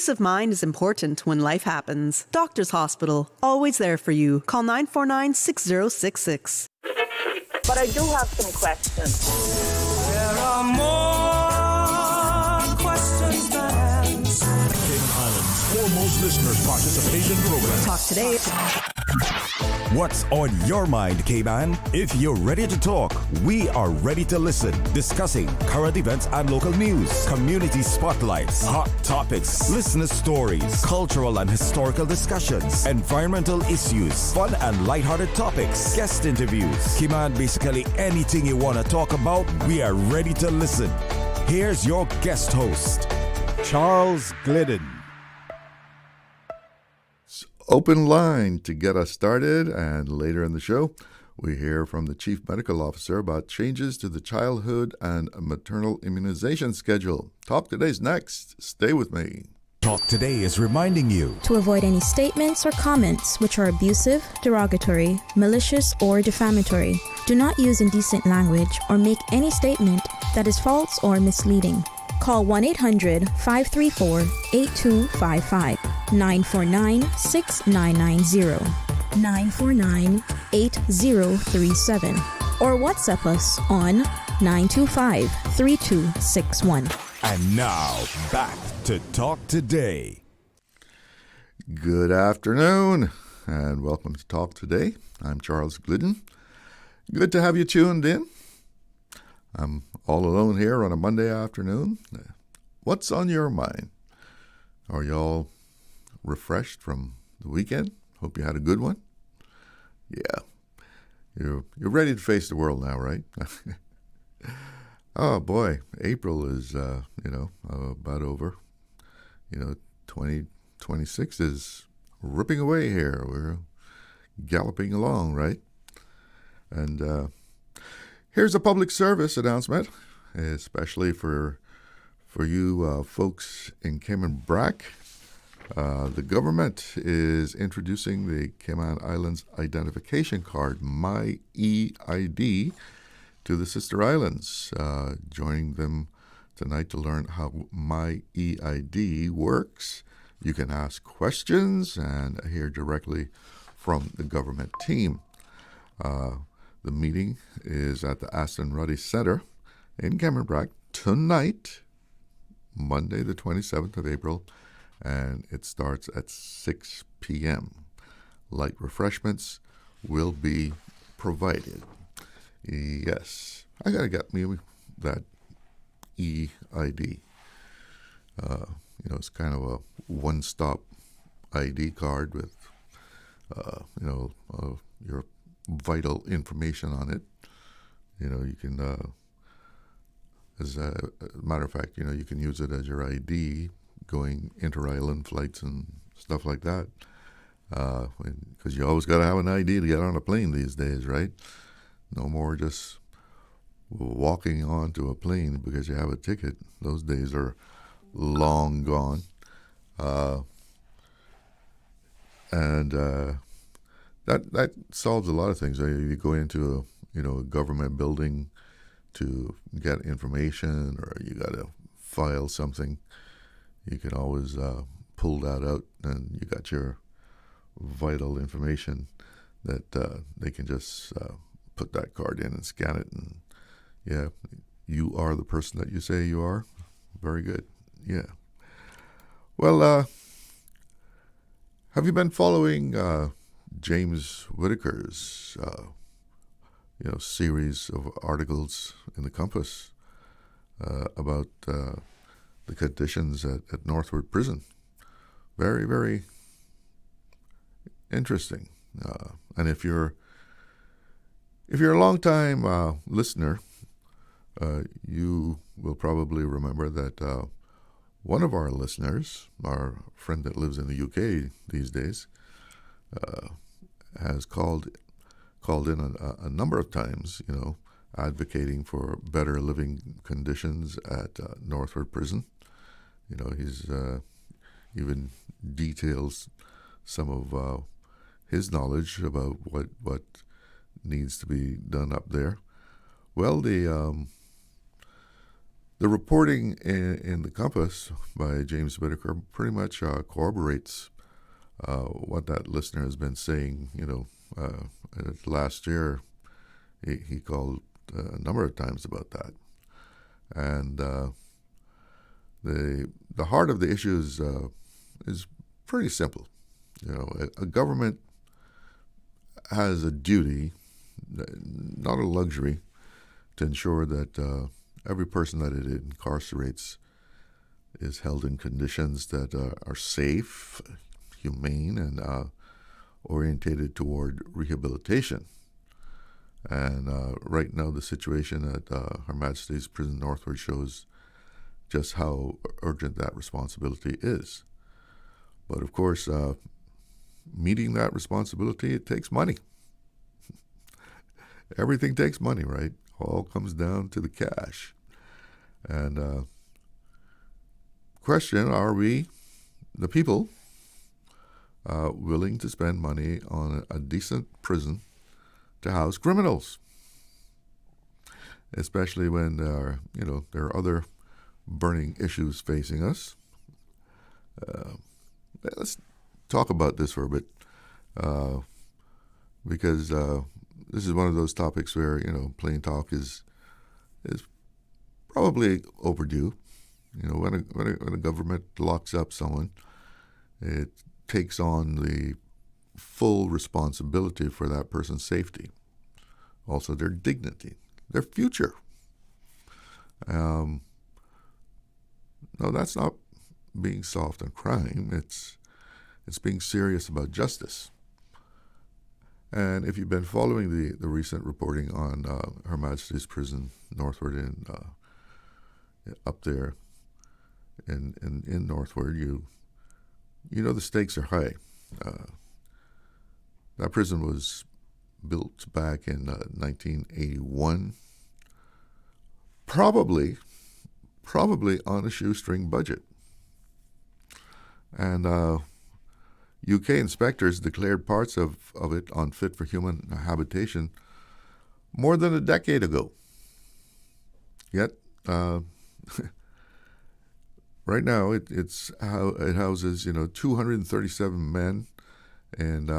Peace of mind is important when life happens. Doctor's Hospital, always there for you. Call 949-6066. But I do have some questions. There are more questions than answers. Cayman Islands' foremost listeners' participation program. Talk today. What's on your mind, Cayman? If you're ready to talk, we are ready to listen. Discussing current events and local news, community spotlights, hot topics, listener stories, cultural and historical discussions, environmental issues, fun and lighthearted topics, guest interviews. Cayman, basically anything you want to talk about, we are ready to listen. Here's your guest host, Charles Glidden. Open line to get us started, and later in the show, we hear from the Chief Medical Officer about changes to the childhood and maternal immunization schedule. Talk Today's next. Stay with me. Talk Today is reminding you to avoid any statements or comments which are abusive, derogatory, malicious, or defamatory. Do not use indecent language or make any statement that is false or misleading. Call 1-800-534-8255, 949-6990, 949-8037, or WhatsApp us on 925-3261. And now, back to Talk Today. Good afternoon, and welcome to Talk Today. I'm Charles Glidden. Good to have you tuned in. I'm all alone here on a Monday afternoon. What's on your mind? Are you all refreshed from the weekend? Hope you had a good one. Yeah, you're ready to face the world now, right? Oh boy, April is about over. 2026 is ripping away here. We're galloping along, right? And here's a public service announcement, especially for you folks in Cayman Brac. The government is introducing the Cayman Islands Identification Card, My EID, to the sister islands. Joining them tonight to learn how My EID works. You can ask questions and hear directly from the government team. The meeting is at the Aston Ruddy Center in Cayman Brac tonight, Monday the 27th of April, and it starts at 6 p.m. Light refreshments will be provided. Yes, I gotta get me that EID. It's kind of a one-stop ID card with, your vital information on it. You can, as a matter of fact, you can use it as your ID going inter-island flights and stuff like that. Because you always got to have an ID to get on a plane these days, right? No more just walking onto a plane because you have a ticket. Those days are long gone. That solves a lot of things. You go into a government building to get information, or you got to file something. You can always pull that out, and you got your vital information that they can just put that card in and scan it, and yeah, you are the person that you say you are. Very good. Yeah. Well, have you been following James Whitaker's series of articles in the Compass about the conditions at Northwood Prison? Very, very interesting. And if you're a long-time listener, you will probably remember that one of our listeners, our friend that lives in the UK these days, has called in a number of times, advocating for better living conditions at Northwood Prison. He's even details some of his knowledge about what needs to be done up there. Well, the The reporting in the Compass by James Whitaker pretty much corroborates what that listener has been saying. Last year he called a number of times about that, and the heart of the issue is pretty simple. A government has a duty, not a luxury, to ensure that every person that it incarcerates is held in conditions that are safe, humane, and orientated toward rehabilitation. And right now, the situation at Her Majesty's Prison Northward shows just how urgent that responsibility is. But of course, meeting that responsibility, it takes money. Everything takes money, right? All comes down to the cash. And question, are we, the people, willing to spend money on a decent prison to house criminals? Especially when there are other burning issues facing us. Let's talk about this for a bit, because this is one of those topics where plain talk is probably overdue. When a government locks up someone, it takes on the full responsibility for that person's safety, also their dignity, their future. No, that's not being soft on crime. It's being serious about justice. And if you've been following the recent reporting on Her Majesty's Prison Northward in up there in Northward, you know the stakes are high. That prison was built back in 1981, probably on a shoestring budget. And UK inspectors declared parts of it unfit for human habitation more than a decade ago. Yet, right now it houses 237 men and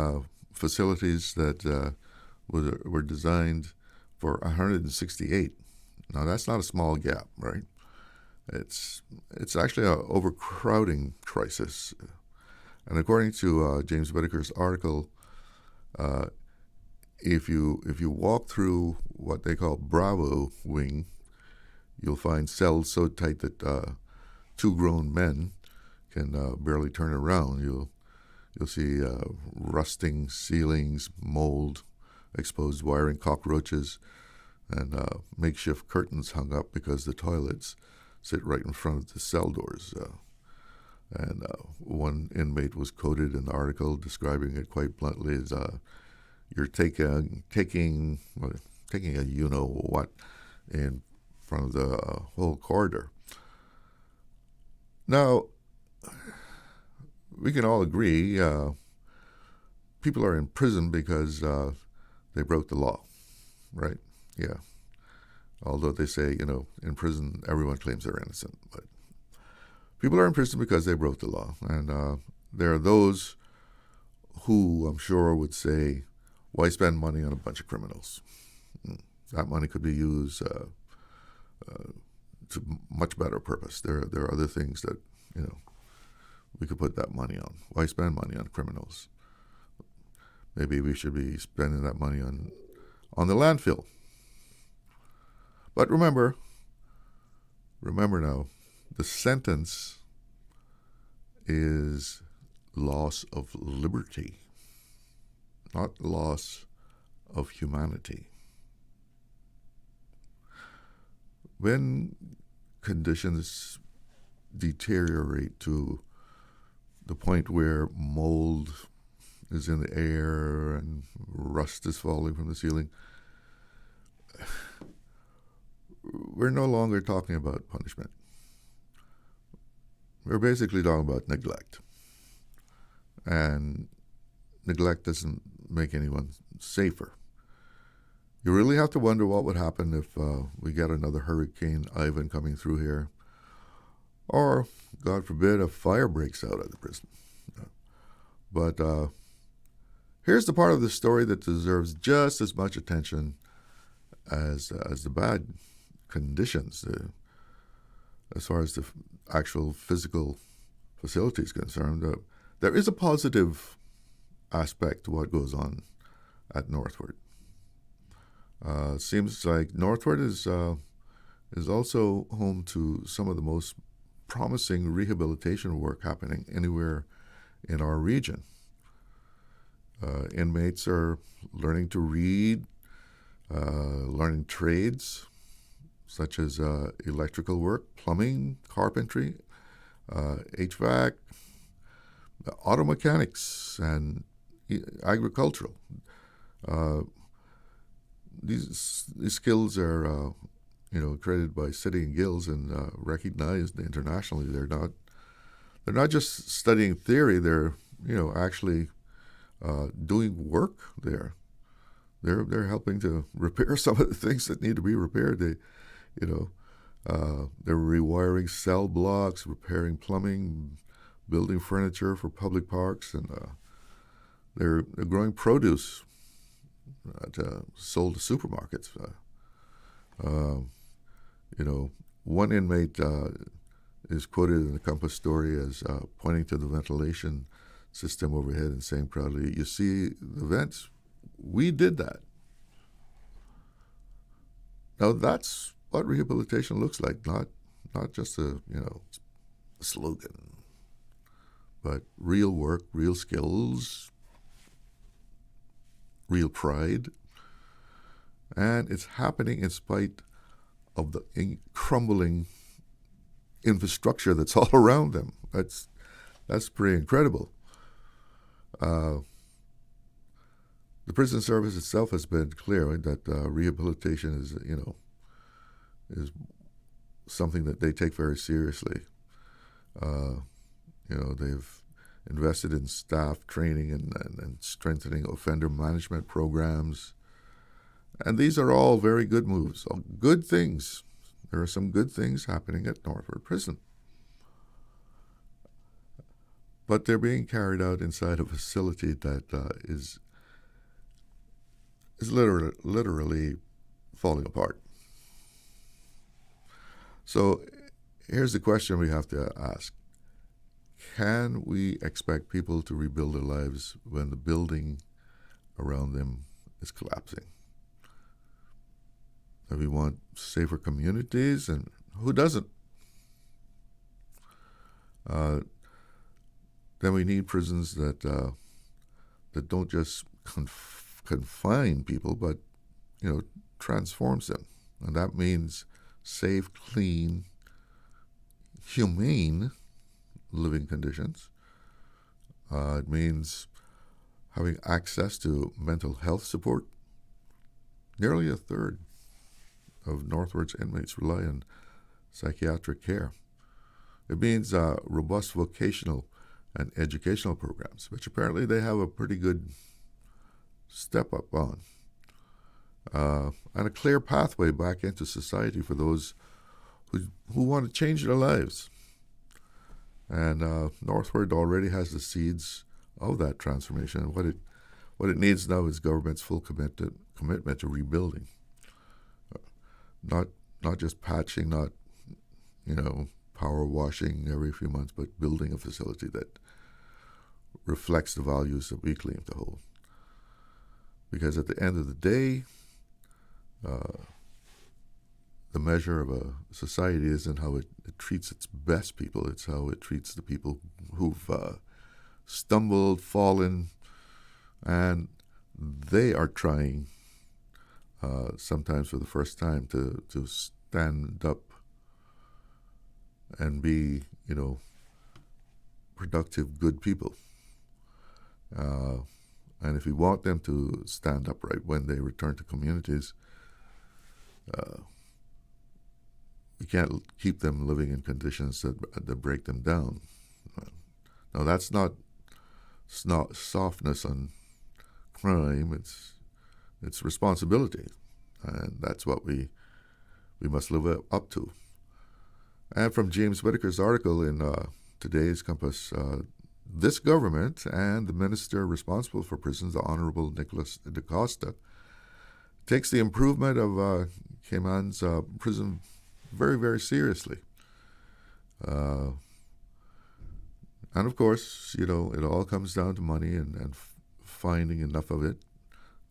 facilities that were designed for 168. Now that's not a small gap, right? It's actually an overcrowding crisis. And according to James Whitaker's article, if you walk through what they call Bravo Wing, you'll find cells so tight that two grown men can barely turn around. You'll see rusting ceilings, mold, exposed wiring, cockroaches, and makeshift curtains hung up because the toilets sit right in front of the cell doors. And one inmate was quoted in the article describing it quite bluntly as you're taking a you-know-what in front of the whole corridor. Now, we can all agree people are in prison because they broke the law, right? Yeah. Although they say, in prison everyone claims they're innocent, but people are in prison because they broke the law. And there are those who, I'm sure, would say, why spend money on a bunch of criminals? That money could be used to much better purpose. There are other things that, we could put that money on. Why spend money on criminals? Maybe we should be spending that money on the landfill. But remember now, the sentence is loss of liberty, not loss of humanity. When conditions deteriorate to the point where mold is in the air and rust is falling from the ceiling, we're no longer talking about punishment. We're basically talking about neglect. And neglect doesn't make anyone safer. You really have to wonder what would happen if we get another Hurricane Ivan coming through here, or, God forbid, a fire breaks out at the prison. But here's the part of the story that deserves just as much attention as the bad conditions, as far as the actual physical facility is concerned. There is a positive aspect to what goes on at Northward. Seems like Northward is also home to some of the most promising rehabilitation work happening anywhere in our region. Inmates are learning to read, learning trades such as electrical work, plumbing, carpentry, HVAC, auto mechanics, and agricultural. These skills are, accredited by City and Guilds and recognized internationally. They're not just studying theory. They're, actually doing work there. They're helping to repair some of the things that need to be repaired. They're rewiring cell blocks, repairing plumbing, building furniture for public parks, and they're growing produce sold to supermarkets. One inmate is quoted in the Compass story as pointing to the ventilation system overhead and saying proudly, "You see the vents? We did that." Now that's what rehabilitation looks like, not just a slogan, but real work, real skills, real pride, and it's happening in spite of the crumbling infrastructure that's all around them. That's pretty incredible. The prison service itself has been clear that rehabilitation is something that they take very seriously. They've invested in staff training and strengthening offender management programs. And these are all very good moves, all good things. There are some good things happening at Northward Prison. But they're being carried out inside a facility that is literally falling apart. So here's the question we have to ask. Can we expect people to rebuild their lives when the building around them is collapsing? And we want safer communities, and who doesn't? Then we need prisons that don't just confine people, but transforms them, and that means safe, clean, humane living conditions. It means having access to mental health support. Nearly a third of Northward's inmates rely on psychiatric care. It means robust vocational and educational programs, which apparently they have a pretty good step up on. And a clear pathway back into society for those who want to change their lives. And Northward already has the seeds of that transformation. What it needs now is government's full commitment to rebuilding. Not just patching, not power washing every few months, but building a facility that reflects the values that we claim to hold. Because at the end of the day, the measure of a society isn't how it treats its best people, it's how it treats the people who've stumbled, fallen, and they are trying, sometimes for the first time, to stand up and be, productive, good people. And if we want them to stand upright when they return to communities, we can't keep them living in conditions that break them down. Now, that's not softness on crime. It's responsibility. and that's what we must live up to. And from James Whitaker's article in today's Compass, this government and the minister responsible for prisons, the Honorable Nicholas DaCosta, takes the improvement of Cayman's prison very, very seriously. And of course, it all comes down to money and finding enough of it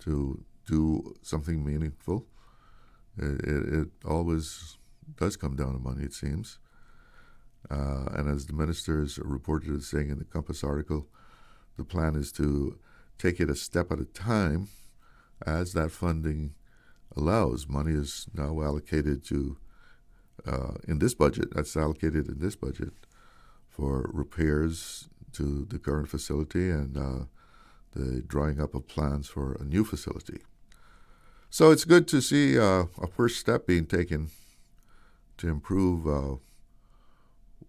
to do something meaningful. It always does come down to money, it seems. And as the ministers reported as saying in the Compass article, the plan is to take it a step at a time as that funding allows. Money is now allocated to, in this budget, for repairs to the current facility and the drawing up of plans for a new facility. So it's good to see a first step being taken to improve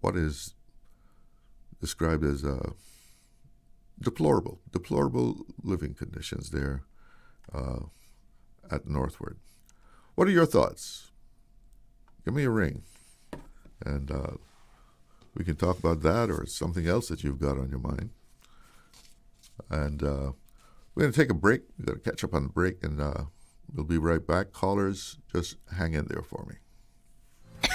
what is described as deplorable living conditions there at Northward. What are your thoughts? Give me a ring, and we can talk about that or something else that you've got on your mind. And we're going to take a break. We've got to catch up on the break, and we'll be right back. Callers, just hang in there for me.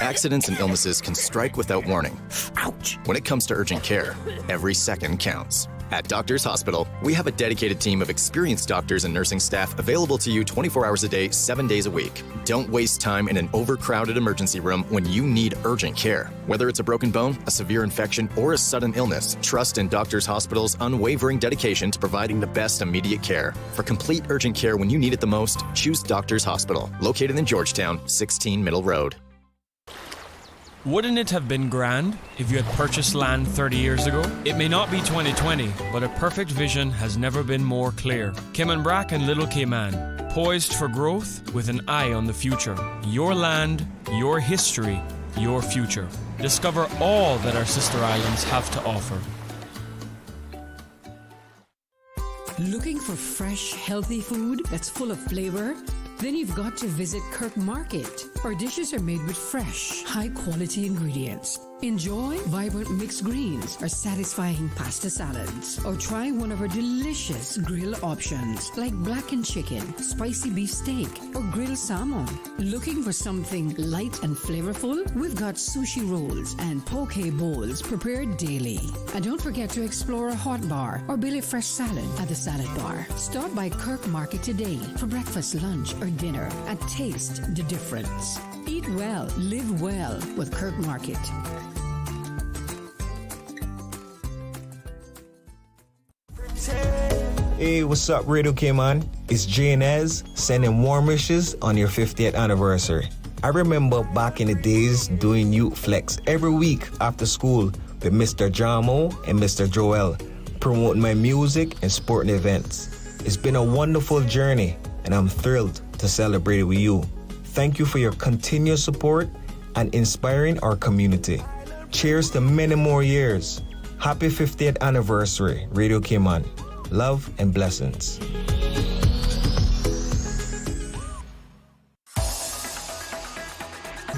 Accidents and illnesses can strike without warning. Ouch! When it comes to urgent care, every second counts. At Doctors Hospital, we have a dedicated team of experienced doctors and nursing staff available to you 24 hours a day, 7 days a week. Don't waste time in an overcrowded emergency room when you need urgent care. Whether it's a broken bone, a severe infection, or a sudden illness, trust in Doctors Hospital's unwavering dedication to providing the best immediate care. For complete urgent care when you need it the most, choose Doctors Hospital, located in Georgetown, 16 Middle Road. Wouldn't it have been grand if you had purchased land 30 years ago? It may not be 2020, but a perfect vision has never been more clear. Cayman Brac and Little Cayman, poised for growth with an eye on the future. Your land, your history, your future. Discover all that our sister islands have to offer. Looking for fresh, healthy food that's full of flavor? Then you've got to visit Kirk Market. Our dishes are made with fresh, high-quality ingredients. Enjoy vibrant mixed greens or satisfying pasta salads. Or try one of our delicious grill options like blackened chicken, spicy beef steak, or grilled salmon. Looking for something light and flavorful? We've got sushi rolls and poke bowls prepared daily. And don't forget to explore a hot bar or Billy Fresh salad at the salad bar. Stop by Kirk Market today for breakfast, lunch, or dinner and taste the difference. Eat well, live well with Kirk Market. Hey, what's up, Radio Cayman? It's Jay and Ez sending warm wishes on your 50th anniversary. I remember back in the days doing Youth Flex every week after school with Mr. Jamo and Mr. Joel, promoting my music and sporting events. It's been a wonderful journey, and I'm thrilled to celebrate it with you. Thank you for your continued support and inspiring our community. Cheers to many more years. Happy 50th anniversary, Radio Cayman. Love and blessings.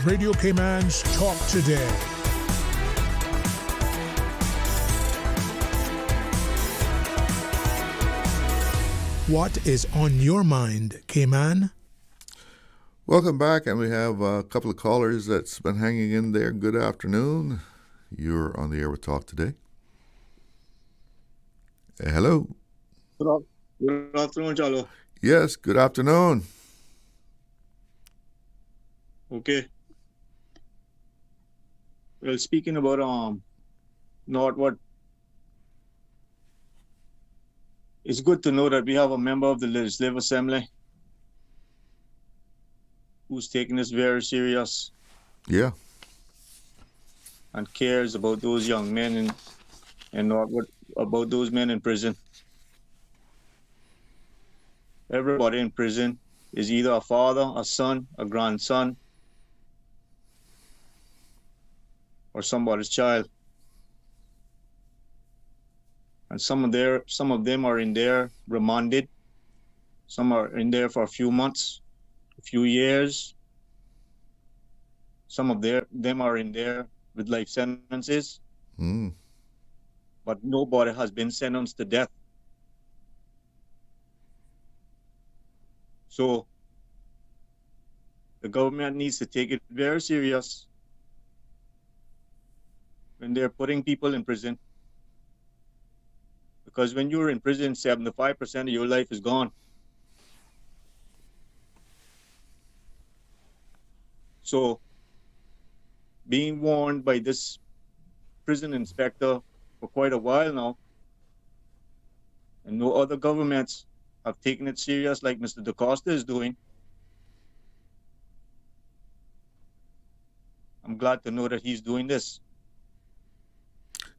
Radio Cayman's Talk Today. What is on your mind, Cayman? Welcome back, and we have a couple of callers that's been hanging in there. Good afternoon. You're on the air with Talk Today. Hello. Good afternoon, Chalo. Yes, good afternoon. Okay. Well, speaking about Northwood, it's good to know that we have a member of the Legislative Assembly who's taking this very serious. Yeah. And cares about those young men in Northwood, about those men in prison. Everybody in prison is either a father, a son, a grandson, or somebody's child. And some of them are in there remanded. Some are in there for a few months, a few years. Some of them are in there with life sentences, but nobody has been sentenced to death. So the government needs to take it very serious when they're putting people in prison. Because when you're in prison, 75% of your life is gone. So being warned by this prison inspector for quite a while now, and no other governments have taken it serious like Mr. DaCosta is doing. I'm glad to know that he's doing this.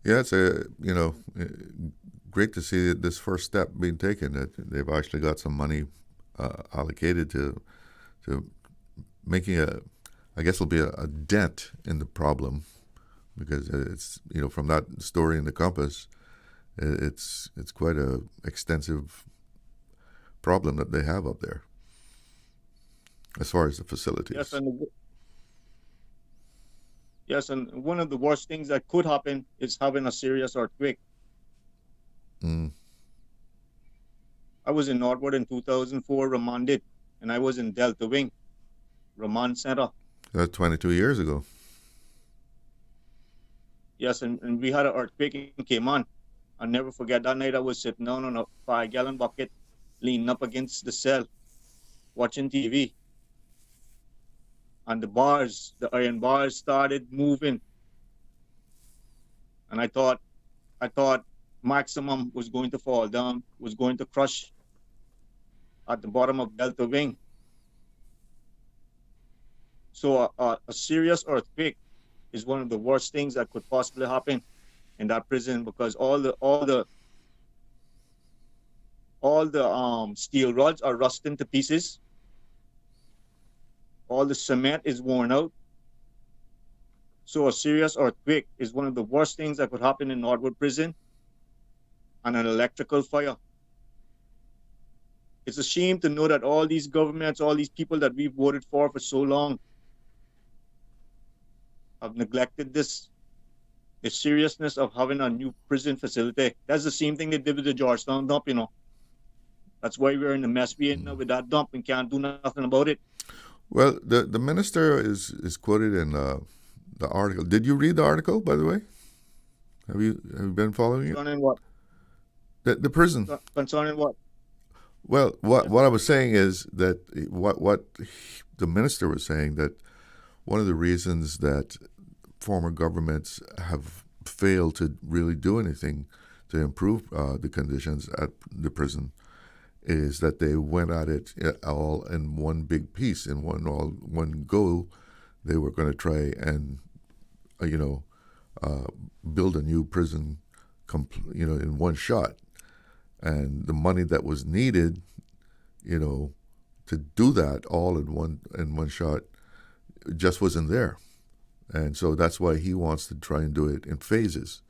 Yeah, it's great to see this first step being taken. That they've actually got some money allocated to making I guess it'll be a dent in the problem, because it's from that story in the Compass, it's quite a extensive problem that they have up there as far as the facilities. Yes, and one of the worst things that could happen is having a serious earthquake. I was in Northwood in 2004, remanded, and I was in Delta Wing, Remand Center. That's 22 years ago. Yes, and we had an earthquake in Cayman. I'll never forget that night. I was sitting down on a 5-gallon bucket, leaning up against the cell, watching TV. And the iron bars started moving. And I thought Maximum was going to fall down, was going to crush at the bottom of Delta Wing. So a serious earthquake is one of the worst things that could possibly happen in that prison, because all the steel rods are rusting to pieces. All the cement is worn out. So a serious earthquake is one of the worst things that could happen in Northwood Prison, and an electrical fire. It's a shame to know that all these governments, all these people that we've voted for so long, have neglected the seriousness of having a new prison facility. That's the same thing they did with the Georgetown dump, That's why we're in the mess we're in now with that dump and can't do nothing about it. Well, the minister is quoted in the article. Did you read the article, by the way? Have you been following it? Concerning what? The prison. Concerning what? Well, what I was saying is that what the minister was saying, that one of the reasons that former governments have failed to really do anything to improve the conditions at the prison is that they went at it all in one big piece, in one go. They were going to try and build a new prison, in one shot, and the money that was needed, to do that all in one shot, just wasn't there, and so that's why he wants to try and do it in phases,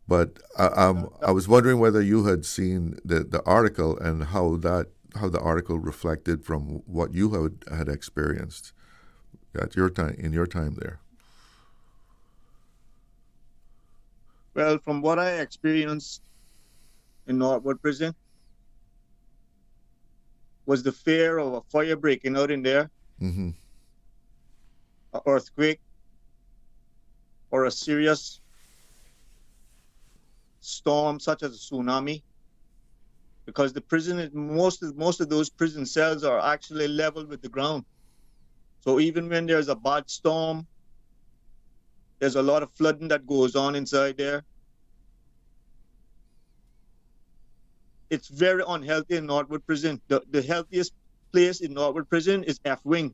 But I was wondering whether you had seen the article and how the article reflected from what you had experienced at your time there. Well, from what I experienced in Northwood Prison was the fear of a fire breaking out in there, an earthquake, or a serious storm such as a tsunami, because the prison is most of those prison cells are actually level with the ground. So even when there's a bad storm, there's a lot of flooding that goes on inside there. It's very unhealthy in Northwood Prison. The healthiest place in Northwood Prison is F Wing.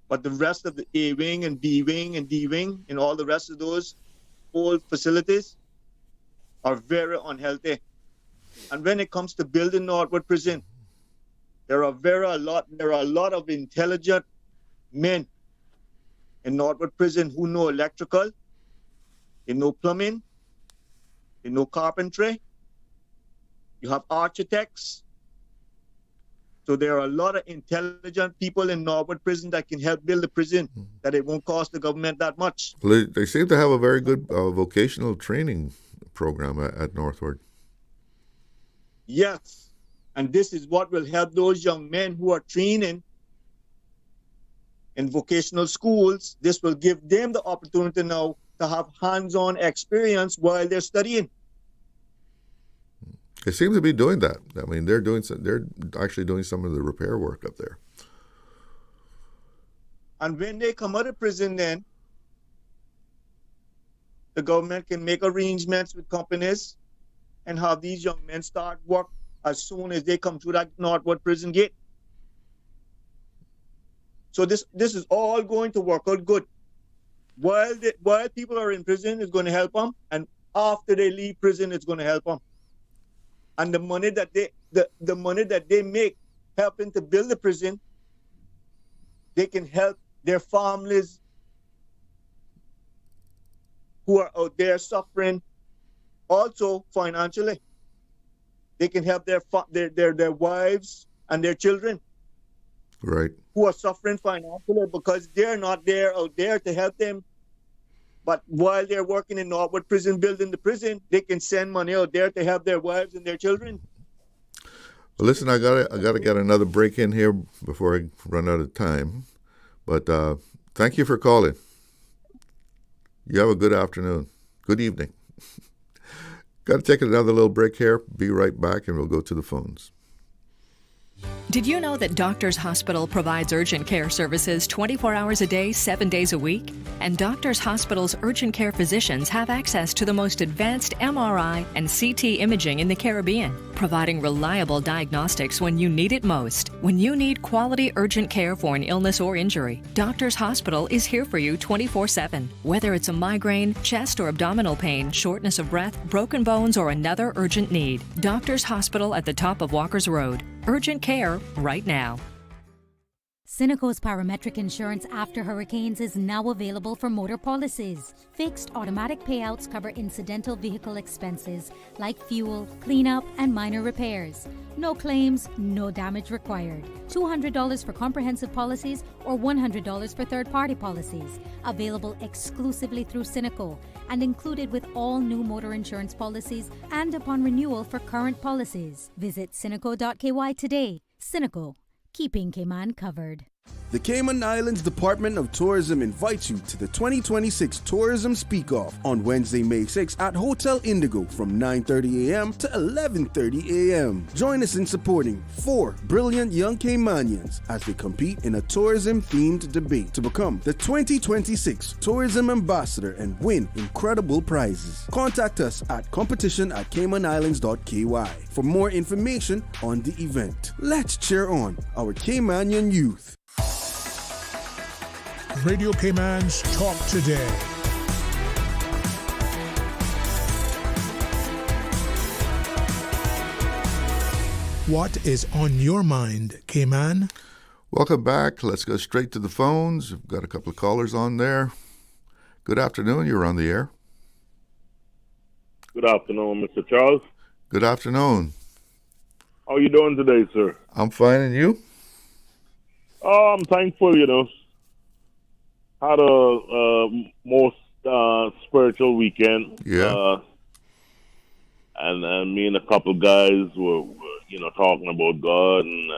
But the rest of the A Wing and B Wing and D Wing and all the rest of those old facilities are very unhealthy. And when it comes to building Northwood Prison, there are a lot of intelligent men in Northwood Prison who know electrical, they know plumbing, they know carpentry, You have architects. So there are a lot of intelligent people in Norwood Prison that can help build the prison, that it won't cost the government that much. Well, they seem to have a very good vocational training program at Northwood. Yes. And this is what will help those young men who are training in vocational schools. This will give them the opportunity now to have hands-on experience while they're studying. They seem to be doing that. I mean, they're actually doing some of the repair work up there. And when they come out of prison, then the government can make arrangements with companies and have these young men start work as soon as they come through that Northwood prison gate. So this is all going to work out good. While people are in prison, it's going to help them, and after they leave prison, it's going to help them. And the money that they make helping to build the prison, they can help their families who are out there suffering also financially. They can help their wives and their children, right, who are suffering financially because they're not there out there to help them. But while they're working in Northwood Prison, building the prison, they can send money out there to help their wives and their children. Well, listen, I gotta get another break in here before I run out of time. But thank you for calling. You have a good afternoon. Good evening. Got to take another little break here. Be right back, and we'll go to the phones. Did you know that Doctors Hospital provides urgent care services 24 hours a day, 7 days a week? And Doctors Hospital's urgent care physicians have access to the most advanced MRI and CT imaging in the Caribbean, providing reliable diagnostics when you need it most. When you need quality urgent care for an illness or injury, Doctors Hospital is here for you 24/7. Whether it's a migraine, chest or abdominal pain, shortness of breath, broken bones, or another urgent need, Doctors Hospital at the top of Walker's Road. Urgent care right now. Cineco's parametric insurance after hurricanes is now available for motor policies. Fixed automatic payouts cover incidental vehicle expenses like fuel, cleanup, and minor repairs. No claims, no damage required. $200 for comprehensive policies or $100 for third-party policies. Available exclusively through Cineco and included with all new motor insurance policies and upon renewal for current policies. Visit Cineco.ky today. Cineco, keeping Cayman covered. The Cayman Islands Department of Tourism invites you to the 2026 Tourism Speak-Off on Wednesday, May 6 at Hotel Indigo from 9:30 a.m. to 11:30 a.m. Join us in supporting 4 brilliant young Caymanians as they compete in a tourism-themed debate to become the 2026 Tourism Ambassador and win incredible prizes. Contact us at competition@caymanislands.ky for more information on the event. Let's cheer on our Caymanian youth. Radio Cayman's Talk Today. What is on your mind, Cayman? Welcome back. Let's go straight to the phones. We've got a couple of callers on there. Good afternoon. You're on the air. Good afternoon, Mr. Charles. Good afternoon. How are you doing today, sir? I'm fine, and you? Oh, I'm thankful, Had a most spiritual weekend. Yeah. And me and a couple guys were talking about God, and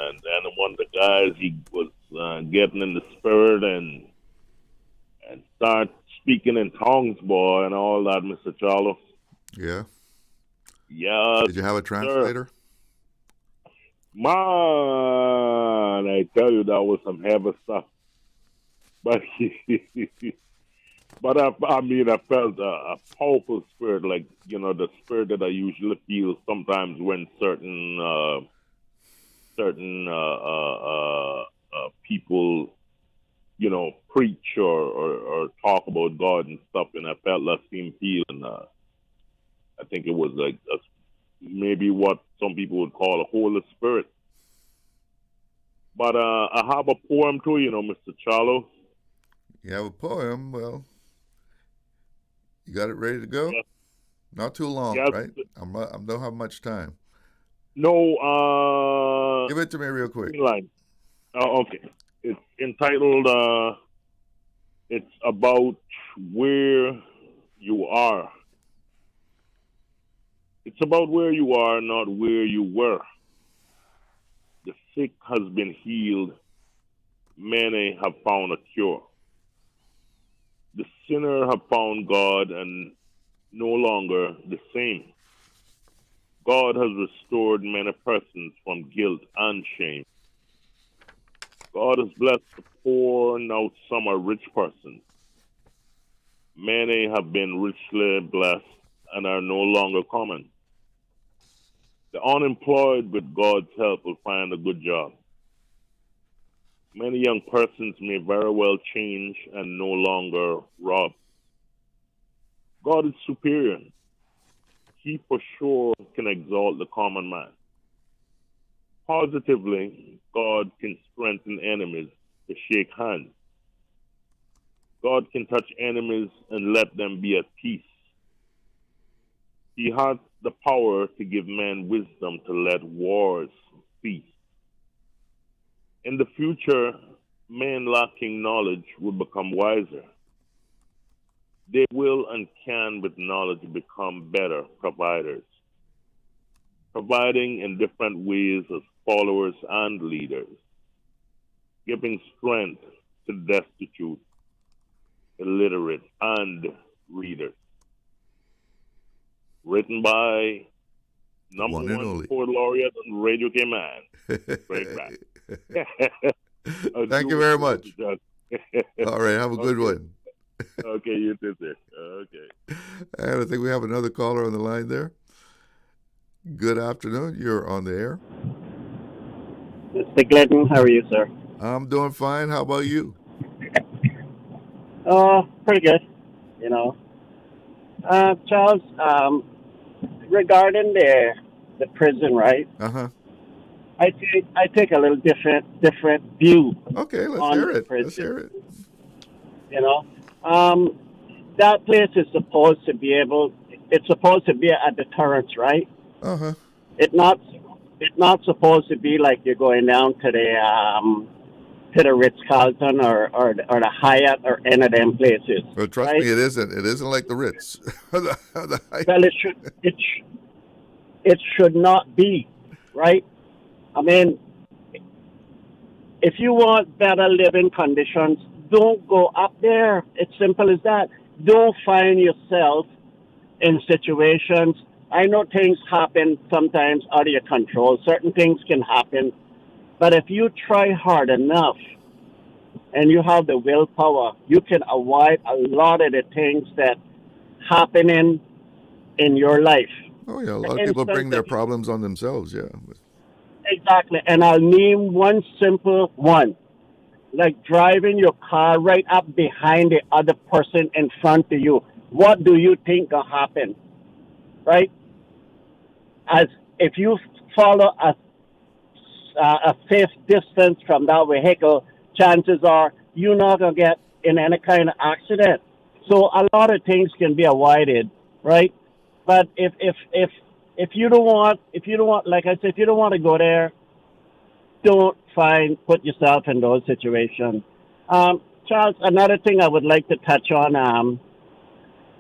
one of the guys, he was getting in the spirit and start speaking in tongues, boy, and all that, Mr. Charles. Yeah. Yeah. Did you have a translator? Man, I tell you, that was some heavy stuff. But I felt a powerful spirit, like, the spirit that I usually feel sometimes when certain people, preach or talk about God and stuff, and I felt that same feeling. I think it was like maybe what some people would call a Holy Spirit. But I have a poem too, Mr. Charlo. You have a poem? Well, you got it ready to go? Yes. Not too long, yes. right? I don't have much time. No, Give it to me real quick. line. Oh, okay. It's entitled, it's about where you are. It's about where you are, not where you were. The sick has been healed. Many have found a cure. The sinner have found God and no longer the same. God has restored many persons from guilt and shame. God has blessed the poor, now some are rich persons. Many have been richly blessed and are no longer common. The unemployed, with God's help, will find a good job. Many young persons may very well change and no longer rob. God is superior. He for sure can exalt the common man. Positively, God can strengthen enemies to shake hands. God can touch enemies and let them be at peace. He has the power to give men wisdom to let wars cease. In the future, men lacking knowledge will become wiser. They will and can, with knowledge, become better providers, providing in different ways as followers and leaders, giving strength to destitute, illiterate, and readers. Written by number one poet laureate on Radio K-Man, Greg Rapp. Thank you very much. All right, have a good one. Okay, you too, sir. Okay. And I think we have another caller on the line there. Good afternoon. You're on the air. Mr. Glidden, how are you, sir? I'm doing fine. How about you? Pretty good, you know. Charles, regarding the prison, right? Uh-huh. I take a little different view. Okay, let's hear it. Let's hear it. You know, that place is supposed to be a deterrence, right? Uh-huh. It's not supposed to be like you're going down to the Ritz-Carlton or the Hyatt or any of them places. Well, trust right? me, it isn't. It isn't like the Ritz. Well, it should not be, right? I mean, if you want better living conditions, don't go up there. It's simple as that. Don't find yourself in situations. I know things happen sometimes out of your control. Certain things can happen. But if you try hard enough and you have the willpower, you can avoid a lot of the things that happen in your life. Oh, yeah. A lot of people bring their problems on themselves, yeah. Exactly. And I'll name one simple one. Like driving your car right up behind the other person in front of you. What do you think will happen? Right? As if you follow a safe distance from that vehicle, chances are you're not going to get in any kind of accident. So a lot of things can be avoided, right? But if you don't want, like I said, if you don't want to go there, don't put yourself in those situations. Charles, another thing I would like to touch on,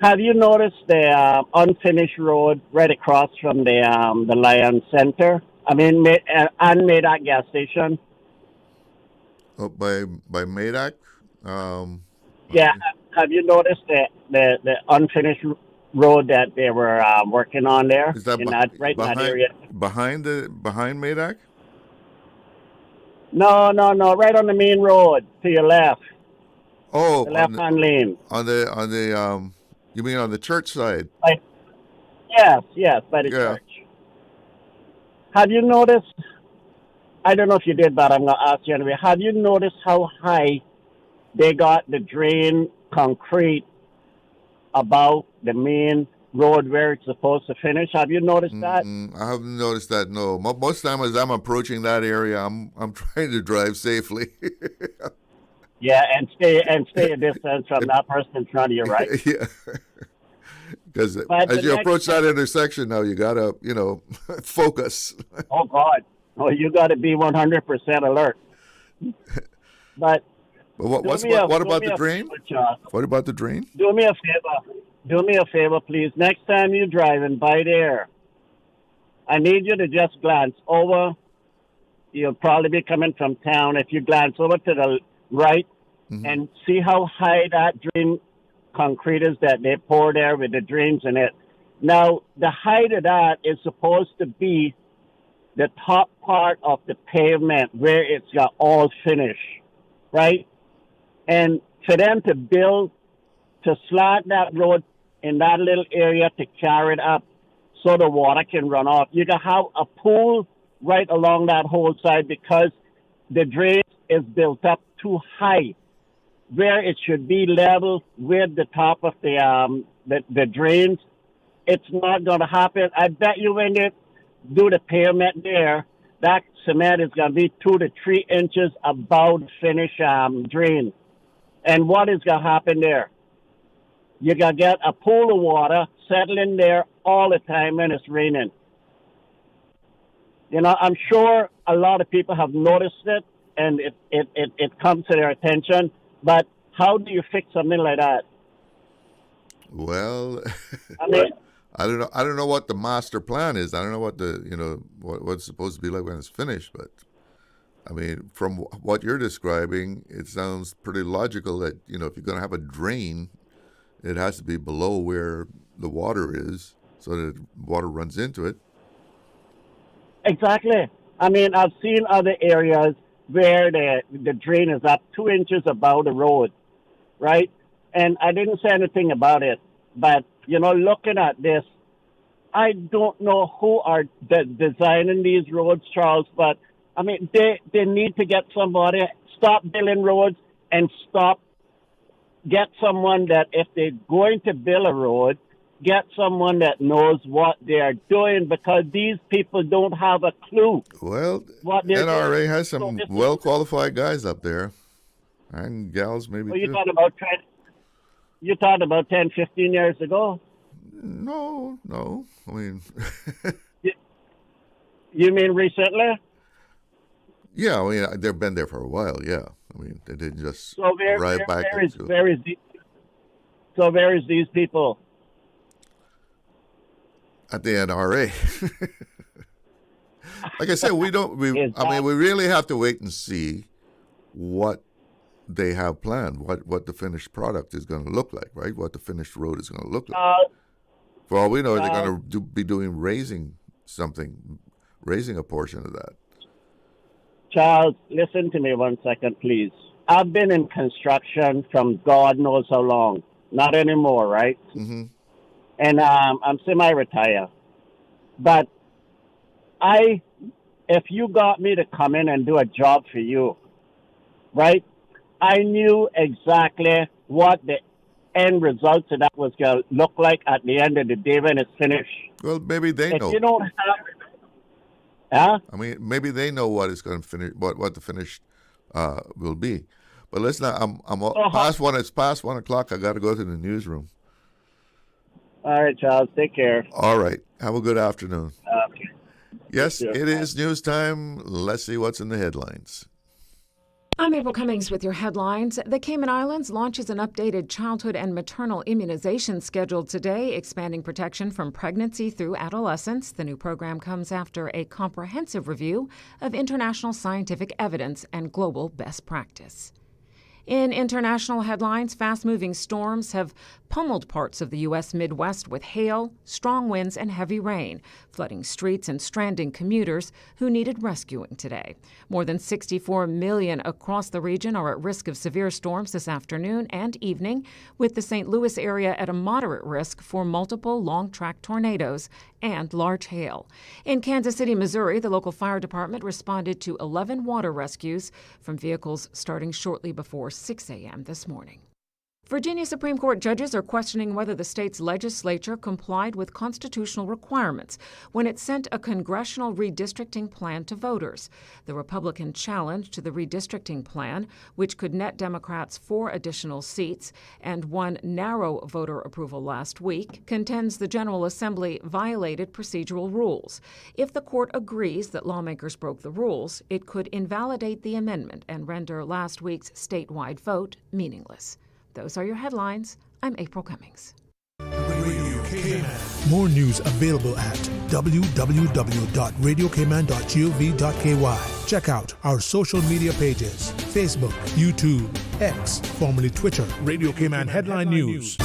have you noticed the unfinished road right across from the Lion Center? I mean, and Medak gas station. Oh, by Medak? Yeah, have you noticed the unfinished road that they were working on there? Is that in that area? Behind Medak? No, right on the main road to your left. Oh, the left-hand lane. On the you mean on the church side? Yes, by the church. Have you noticed? I don't know if you did, but I'm going to ask you anyway. Have you noticed how high they got the drain concrete above the main road where it's supposed to finish? Have you noticed that? I haven't noticed that. No, most time as I'm approaching that area, I'm trying to drive safely. Yeah, and stay a distance from that person in front of you, right? Yeah, Because as you approach that intersection now, you got to, focus. Oh, God. Oh, you got to be 100% alert. But what about the drain? What about the drain? Do me a favor. Do me a favor, please. Next time you're driving by there, I need you to just glance over. You'll probably be coming from town. If you glance over to the right and see how high that drain concrete is that they pour there with the drains in it. Now, the height of that is supposed to be the top part of the pavement where it's got all finish, right? And for them to slot that road in that little area to carry it up so the water can run off, you can have a pool right along that whole side because the drain is built up too high, where it should be level with the top of the drains. It's not going to happen. I bet you when they do the pavement there, that cement is going to be 2 to 3 inches above the finished drain. And what is going to happen there? You're going to get a pool of water settling there all the time when it's raining. I'm sure a lot of people have noticed it, and it comes to their attention. But how do you fix something like that? Well, I mean, I don't know what the master plan is. I don't know what what's supposed to be like when it's finished. But I mean, from what you're describing, it sounds pretty logical that if you're going to have a drain, it has to be below where the water is, so that water runs into it. Exactly. I mean, I've seen other areas where the drain is up 2 inches above the road, right? And I didn't say anything about it. But, looking at this, I don't know who are designing these roads, Charles, but, I mean, they need to get somebody, stop building roads and get someone that if they're going to build a road, get someone that knows what they're doing, because these people don't have a clue. Well, what they're NRA doing. has some well-qualified guys up there, and gals maybe Well, too. you're talking about 10, 15 years ago? No. I mean... You mean recently? Yeah, I mean, they've been there for a while, yeah. I mean, they didn't just arrive back. Where is these people? At the NRA. Like I said, we really have to wait and see what they have planned, what the finished product is going to look like, right? What the finished road is going to look like. For all we know, they're going to be doing raising a portion of that. Charles, listen to me 1 second, please. I've been in construction from God knows how long. Not anymore, right? Mm-hmm. And I'm semi-retired. But if you got me to come in and do a job for you, right, I knew exactly what the end result of that was going to look like at the end of the day when it's finished. Well, maybe they know. If you don't have... Huh? I mean, maybe they know what is going to finish, what the finish will be. But let's not. I'm past one. It's past 1 o'clock. I got to go to the newsroom. All right, Charles. Take care. All right. Have a good afternoon. Okay. Yes, it is news time. Let's see what's in the headlines. I'm April Cummings with your headlines. The Cayman Islands launches an updated childhood and maternal immunization schedule today, expanding protection from pregnancy through adolescence. The new program comes after a comprehensive review of international scientific evidence and global best practice. In international headlines, fast-moving storms have pummeled parts of the U.S. Midwest with hail, strong winds, and heavy rain, flooding streets and stranding commuters who needed rescuing today. More than 64 million across the region are at risk of severe storms this afternoon and evening, with the St. Louis area at a moderate risk for multiple long-track tornadoes and large hail. In Kansas City, Missouri, the local fire department responded to 11 water rescues from vehicles starting shortly before 6 a.m. this morning. Virginia Supreme Court judges are questioning whether the state's legislature complied with constitutional requirements when it sent a congressional redistricting plan to voters. The Republican challenge to the redistricting plan, which could net Democrats 4 additional seats and won narrow voter approval last week, contends the General Assembly violated procedural rules. If the court agrees that lawmakers broke the rules, it could invalidate the amendment and render last week's statewide vote meaningless. Those are your headlines. I'm April Cummings. More news available at www.radiocayman.gov.ky. Check out our social media pages: Facebook, YouTube, X, formerly Twitter, Radio Cayman Headline News.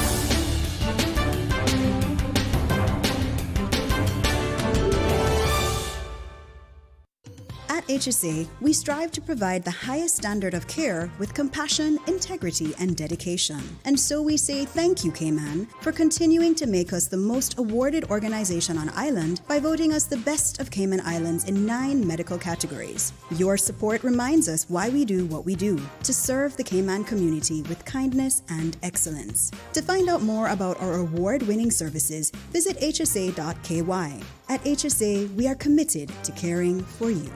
At HSA, we strive to provide the highest standard of care with compassion, integrity, and dedication. And so we say thank you, Cayman, for continuing to make us the most awarded organization on island by voting us the best of Cayman Islands in 9 medical categories. Your support reminds us why we do what we do, to serve the Cayman community with kindness and excellence. To find out more about our award-winning services, visit hsa.ky. At HSA, we are committed to caring for you.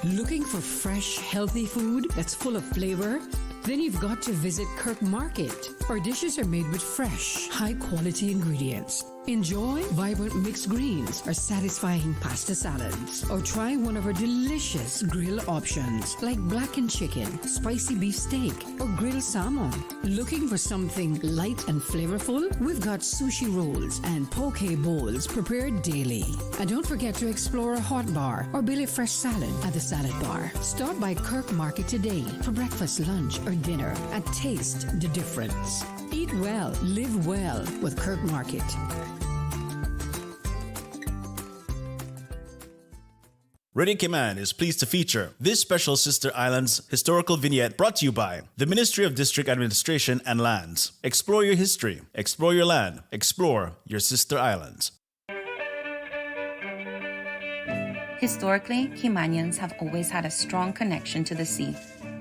Looking for fresh, healthy food that's full of flavor? Then you've got to visit Kirk Market. Our dishes are made with fresh, high-quality ingredients. Enjoy vibrant mixed greens or satisfying pasta salads. Or try one of our delicious grill options like blackened chicken, spicy beef steak, or grilled salmon. Looking for something light and flavorful? We've got sushi rolls and poke bowls prepared daily. And don't forget to explore a hot bar or Billy Fresh salad at the salad bar. Stop by Kirk Market today for breakfast, lunch, or dinner and taste the difference. Eat well, live well with Kirk Market. Radio Cayman is pleased to feature this special Sister Islands historical vignette brought to you by the Ministry of District Administration and Lands. Explore your history, explore your land, explore your Sister Islands. Historically, Caymanians have always had a strong connection to the sea,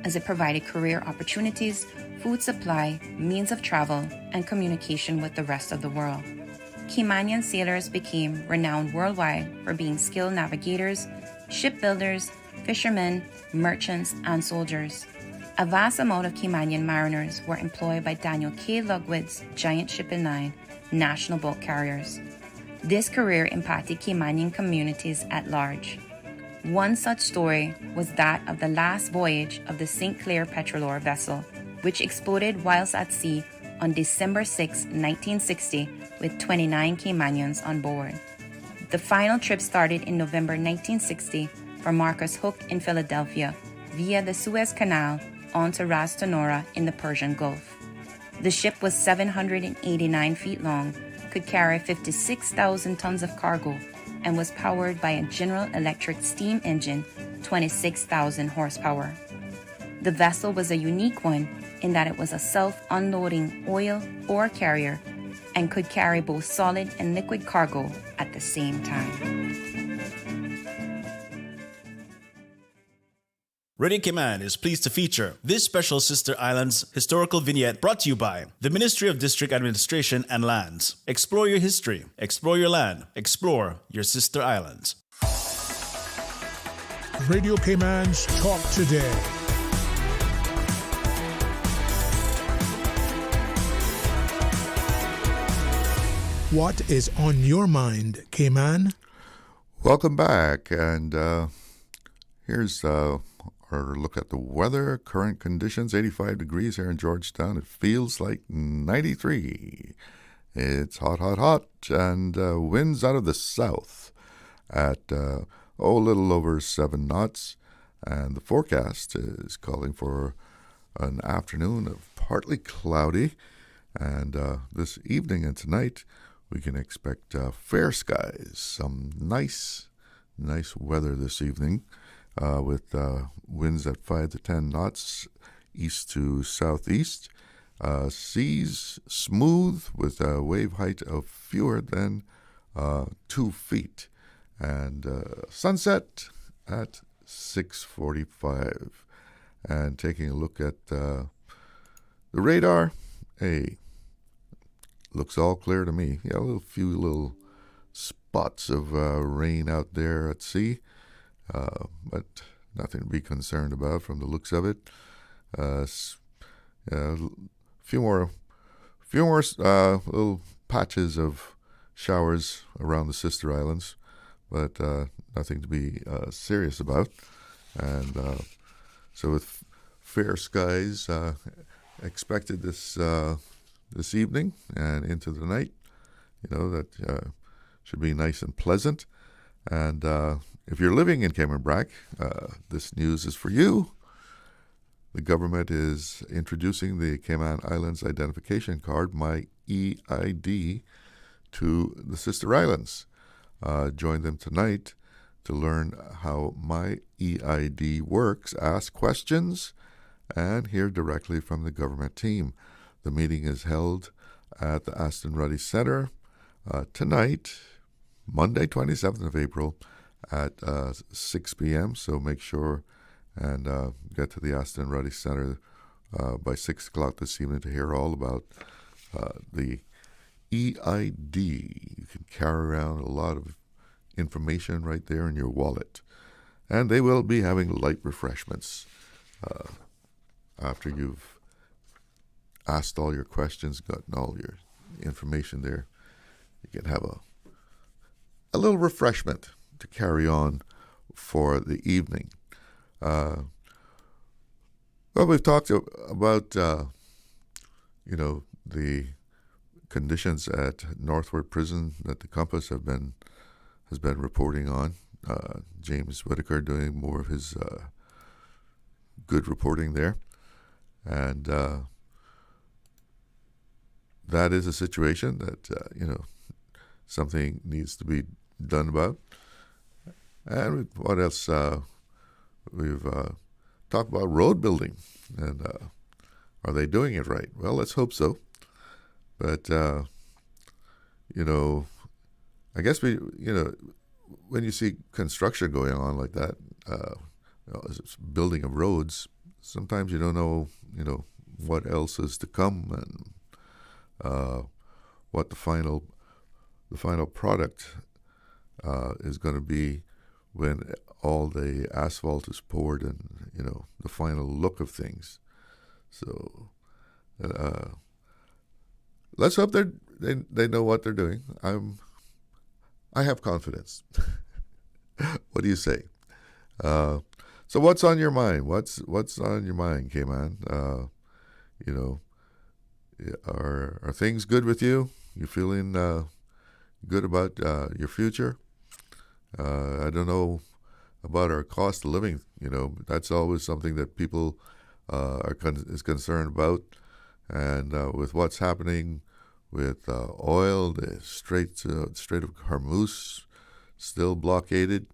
as it provided career opportunities, food supply, means of travel, and communication with the rest of the world. Caymanian sailors became renowned worldwide for being skilled navigators, shipbuilders, fishermen, merchants, and soldiers. A vast amount of Caymanian mariners were employed by Daniel K. Lugwood's Giant Shipping Line, national boat carriers. This career impacted Caymanian communities at large. One such story was that of the last voyage of the St. Clair Petrolor vessel, which exploded whilst at sea on December 6, 1960, with 29 Caymanians on board. The final trip started in November 1960 from Marcus Hook in Philadelphia via the Suez Canal on to Ras Tanura in the Persian Gulf. The ship was 789 feet long, could carry 56,000 tons of cargo, and was powered by a General Electric steam engine, 26,000 horsepower. The vessel was a unique one in that it was a self-unloading oil ore carrier and could carry both solid and liquid cargo at the same time. Radio Cayman is pleased to feature this special Sister Islands historical vignette brought to you by the Ministry of District Administration and Lands. Explore your history, explore your land, explore your Sister Islands. Radio Cayman's Talk Today. What is on your mind, Cayman? Welcome back, and here's our look at the weather. Current conditions, 85 degrees here in Georgetown. It feels like 93. It's hot, hot, hot, and winds out of the south at a little over 7 knots. And the forecast is calling for an afternoon of partly cloudy, and this evening and tonight we can expect fair skies, some nice weather this evening with winds at 5 to 10 knots east to southeast. Seas smooth with a wave height of fewer than 2 feet. And sunset at 6:45. And taking a look at The radar, hey, looks all clear to me. Yeah, a few little spots of rain out there at sea, but nothing to be concerned about from the looks of it. A few more little patches of showers around the sister islands, but nothing to be serious about. And so with fair skies expected this evening and into the night, that should be nice and pleasant. And if you're living in Cayman Brac, this news is for you. The government is introducing the Cayman Islands Identification Card, My EID, to the sister islands. Join them tonight to learn how My EID works, ask questions, and hear directly from the government team. The meeting is held at the Aston Ruddy Center tonight, Monday, 27th of April at 6 p.m. So make sure and get to the Aston Ruddy Center by 6 o'clock this evening to hear all about the EID. You can carry around a lot of information right there in your wallet. And they will be having light refreshments after you've asked all your questions, gotten all your information there. You can have a little refreshment to carry on for the evening. Well, we've talked about, the conditions at Northward Prison that the Compass has been reporting on. James Whitaker doing more of his good reporting there. And that is a situation that, something needs to be done about. And what else? We've talked about road building. And are they doing it right? Well, let's hope so. But, I guess when you see construction going on like that, building of roads, sometimes you don't know, what else is to come and what the final product is going to be when all the asphalt is poured and, the final look of things. So let's hope they know what they're doing. I have confidence. What do you say? So what's on your mind? What's on your mind, Cayman? Are things good with you? You feeling good about your future? I don't know about our cost of living. That's always something that people is concerned about. And with what's happening with oil, the Strait of Hormuz still blockaded.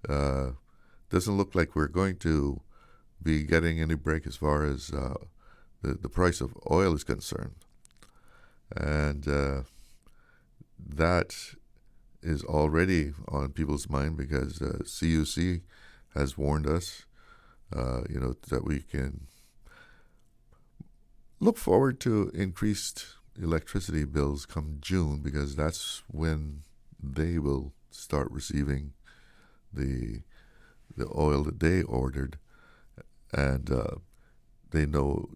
Doesn't look like we're going to be getting any break as far as the price of oil is concerned. And that is already on people's mind because CUC has warned us, that we can look forward to increased electricity bills come June, because that's when they will start receiving the oil that they ordered, and they know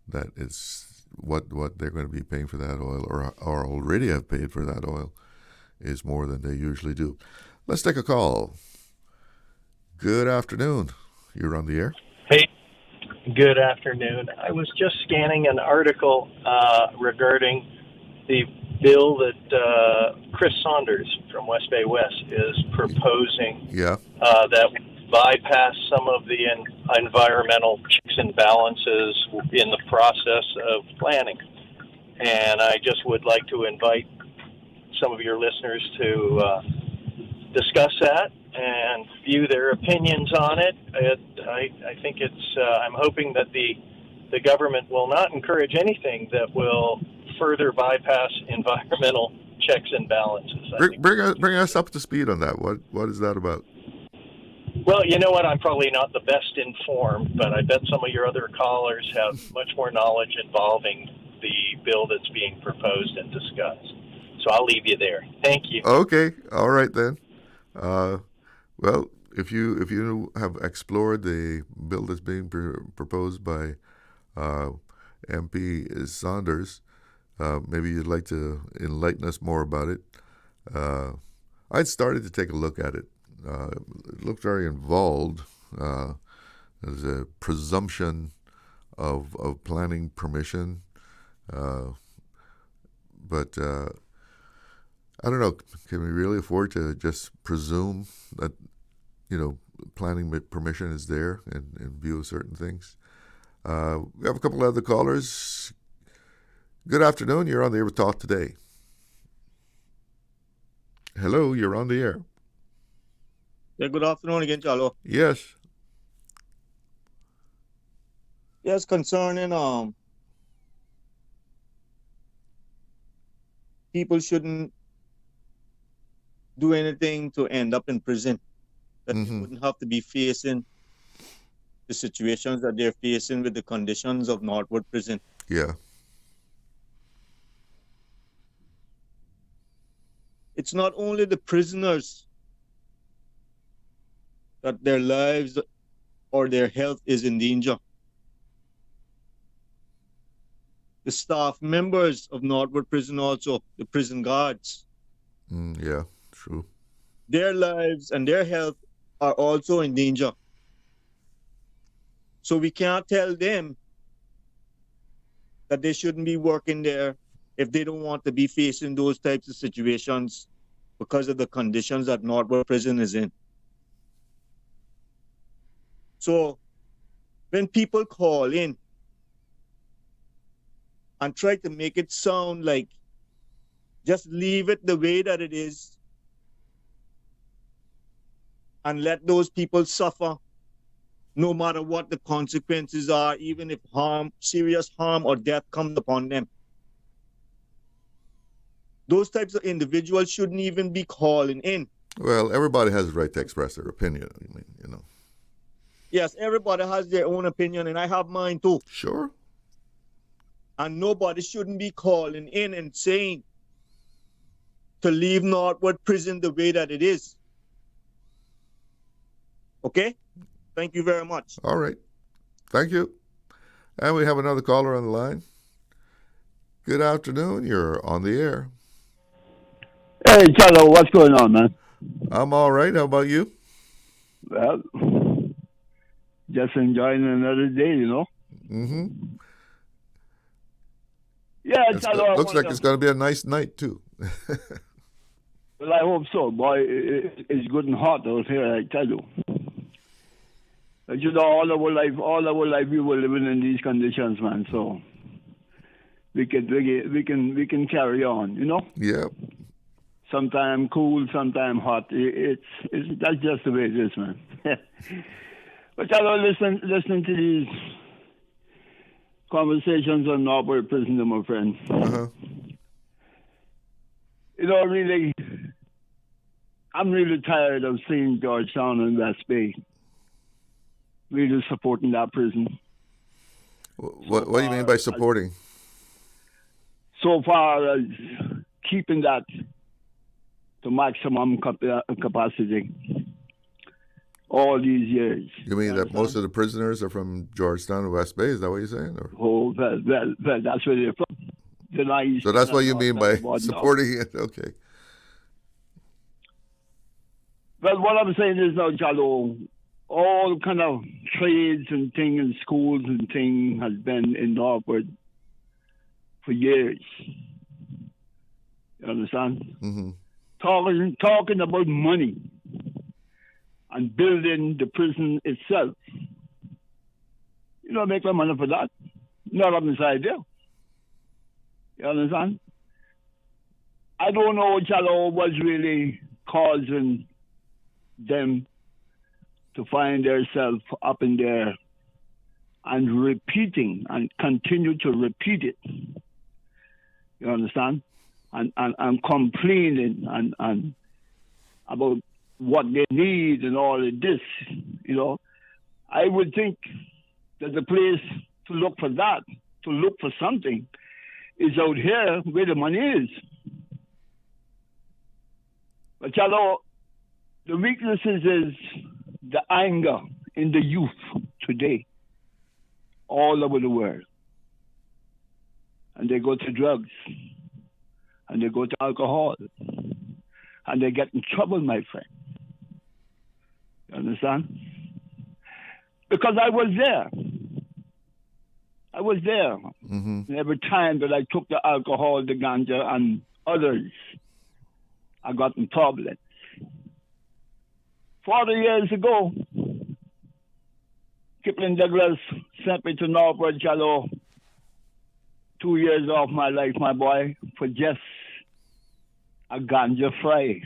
that it's what they're going to be paying for that oil, or already have paid for that oil, is more than they usually do. Let's take a call. Good afternoon. You're on the air. Hey, good afternoon. I was just scanning an article regarding the bill that Chris Saunders from West Bay West is proposing. Yeah. That would bypass some of the environmental checks and balances in the process of planning. And I just would like to invite some of your listeners to discuss that and view their opinions on it. I think I'm hoping that the government will not encourage anything that will further bypass environmental checks and balances. Bring us up to speed on that. What is that about? Well, you know what? I'm probably not the best informed, but I bet some of your other callers have much more knowledge involving the bill that's being proposed and discussed. So I'll leave you there. Thank you. Okay, all right then. Well, if you have explored the bill that's being proposed by MP Saunders, maybe you'd like to enlighten us more about it. I'd started to take a look at it. It looked very involved. There's a presumption of planning permission, but I don't know. Can we really afford to just presume that planning permission is there in view of certain things? We have a couple of other callers. Good afternoon. You're on the air with Talk Today. Hello, you're on the air. Yeah, good afternoon again, Chalo. Yes. Yes, concerning people shouldn't do anything to end up in prison. That they wouldn't have to be facing the situations that they're facing with the conditions of Northwood Prison. Yeah. It's not only the prisoners that their lives or their health is in danger. The staff members of Northwood Prison also, the prison guards. Yeah, true. Their lives and their health are also in danger. So we can't tell them that they shouldn't be working there if they don't want to be facing those types of situations because of the conditions that Northwood Prison is in. So when people call in and try to make it sound like just leave it the way that it is and let those people suffer no matter what the consequences are, even if serious harm or death comes upon them. Those types of individuals shouldn't even be calling in. Well, everybody has the right to express their opinion. I mean, Yes, everybody has their own opinion, and I have mine too. Sure. And nobody shouldn't be calling in and saying to leave Northwood Prison the way that it is. Okay? Thank you very much. All right. Thank you. And we have another caller on the line. Good afternoon. You're on the air. Hey, Chalo, what's going on, man? I'm all right. How about you? Well, just enjoying another day, Mm-hmm. Yeah, Chalo. Looks like it's going to be a nice night, too. Well, I hope so. Boy, it's good and hot out here, I tell you. But all our life we were living in these conditions, man. So we can carry on, Yeah. Sometime cool, sometime hot. That's just the way it is, man. But listening to these conversations on Northwood Prison, my friend. Really, I'm really tired of seeing Georgetown and West Bay really supporting that prison. What do you mean by supporting? So far as keeping that to maximum capacity all these years. You mean that most of the prisoners are from Georgetown and West Bay? Is that what you're saying? Or? Oh, well, that's where they're from. So that's what you mean by supporting it? Okay. Well, what I'm saying is now, Jalo, all kind of trades and things and schools and things has been in Northwood for years. You understand? Mm-hmm. Talking about money and building the prison itself. You don't make no money for that. Not up inside there. You understand? I don't know, Chalo, what's really causing them to find themselves up in there and repeating and continue to repeat it. You understand? And complaining and about what they need and all of this, I would think that the place to look for that, to look for something, is out here where the money is. But the weaknesses is the anger in the youth today, all over the world. And they go to drugs, and they go to alcohol, and they get in trouble, my friend. You understand? Because I was there. Mm-hmm. And every time that I took the alcohol, the ganja, and others, I got in turbulence. 40 years ago, Kipling Douglas sent me to Northwood Jallow, 2 years off my life, my boy, for just a ganja fry.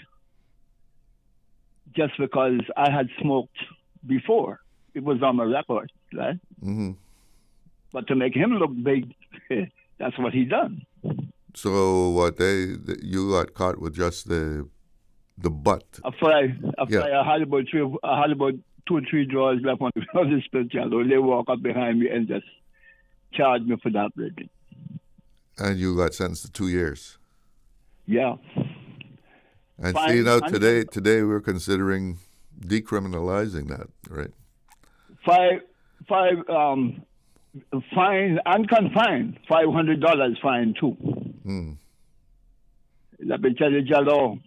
Just because I had smoked before. It was on my record, right? Mm-hmm. But to make him look big, that's what he done. So what you got caught with just the butt? A fry. I had about 2 or 3 drawers left on the spiritual. They walk up behind me and just charge me for that, really. And you got sentenced to 2 years. Yeah. And see now today we're considering decriminalizing that, right? Fine and confined. $500 fine too. Let me tell you, Jallo,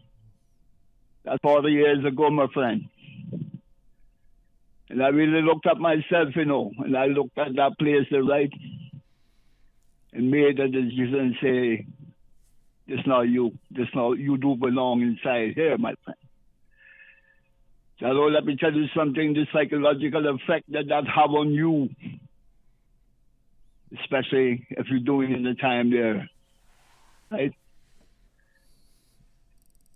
that's 40 years ago, my friend. And I really looked at myself, and I looked at that place right and made a decision and say, this not you. You do belong inside here, my friend. Jallo, let me tell you something, the psychological effect that have on you, especially if you're doing in the time there, right?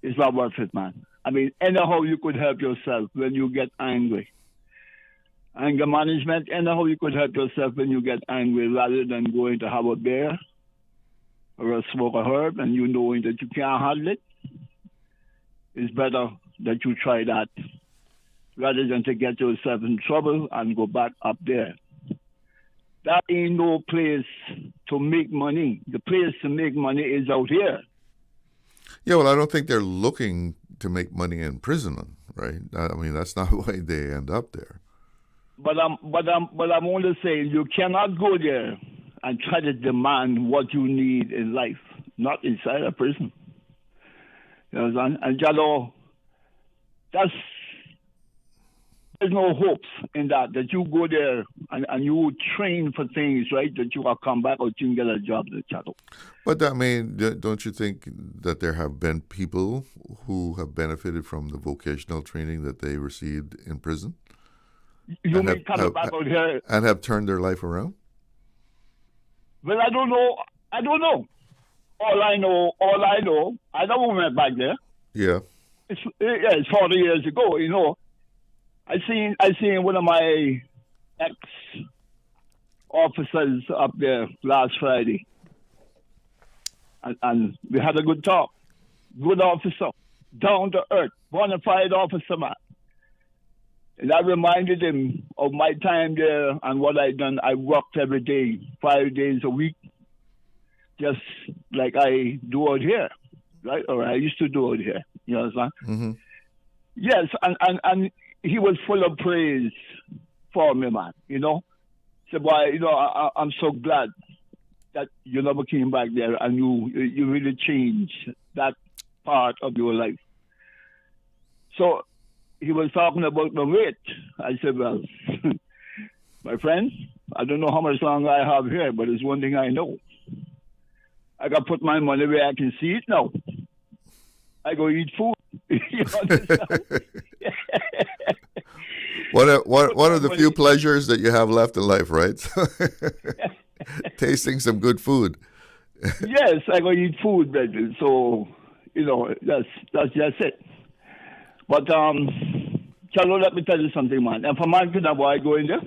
It's not worth it, man. I mean, anyhow you could help yourself when you get angry. Anger management, anyhow you could help yourself when you get angry rather than going to have a beer or a smoke a herb and you knowing that you can't handle it. It's better that you try that rather than to get yourself in trouble and go back up there. That ain't no place to make money. The place to make money is out here. Yeah, well, I don't think they're looking to make money in prison, right? I mean, that's not why they end up there. But I'm only saying you cannot go there and try to demand what you need in life, not inside a prison. You know, and Jallo, there's no hopes in that you go there and you train for things, right, that you will come back or you can get a job in Jallo. But I mean, don't you think that there have been people who have benefited from the vocational training that they received in prison? You may come back out here and have turned their life around? Well, I don't know. All I know, I never went back there. Yeah. It's 40 years ago, I seen one of my ex-officers up there last Friday. And we had a good talk. Good officer, down to earth, bona fide officer, man. And I reminded him of my time there and what I done. I worked every day, 5 days a week, just like I do out here, right? Or I used to do out here. You understand? Mm-hmm. Yes, and he was full of praise for me, man. So, boy, I'm so glad that you never came back there and you really changed that part of your life. So he was talking about my weight. I said, well, my friend, I don't know how much longer I have here, but it's one thing I know. I got to put my money where I can see it now. I go eat food. You understand? One of the few pleasures that you have left in life, right? Tasting some good food. Yes, I go eat food, baby. So, that's just it. But, Charlo, let me tell you something, man. And for man, boy, go in there,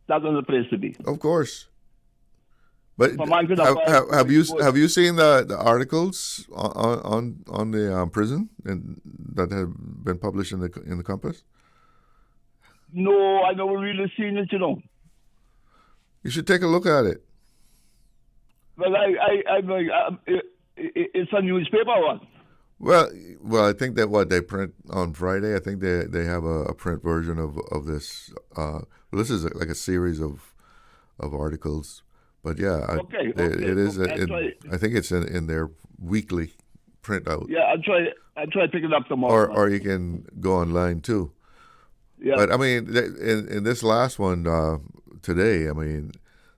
that's not the place to be. Of course. But For man could have you seen the articles on the prison that have been published in the Compass? No, I never really seen it. You should take a look at it. Well, it's a newspaper one. Well, I think that what they print on Friday. I think they have a print version of this. This is like a series of articles. But yeah, it is. I think it's in their weekly printout. Yeah, I'll try to pick it up tomorrow. Or you can go online too. Yeah. But I mean, in this last one today, I mean,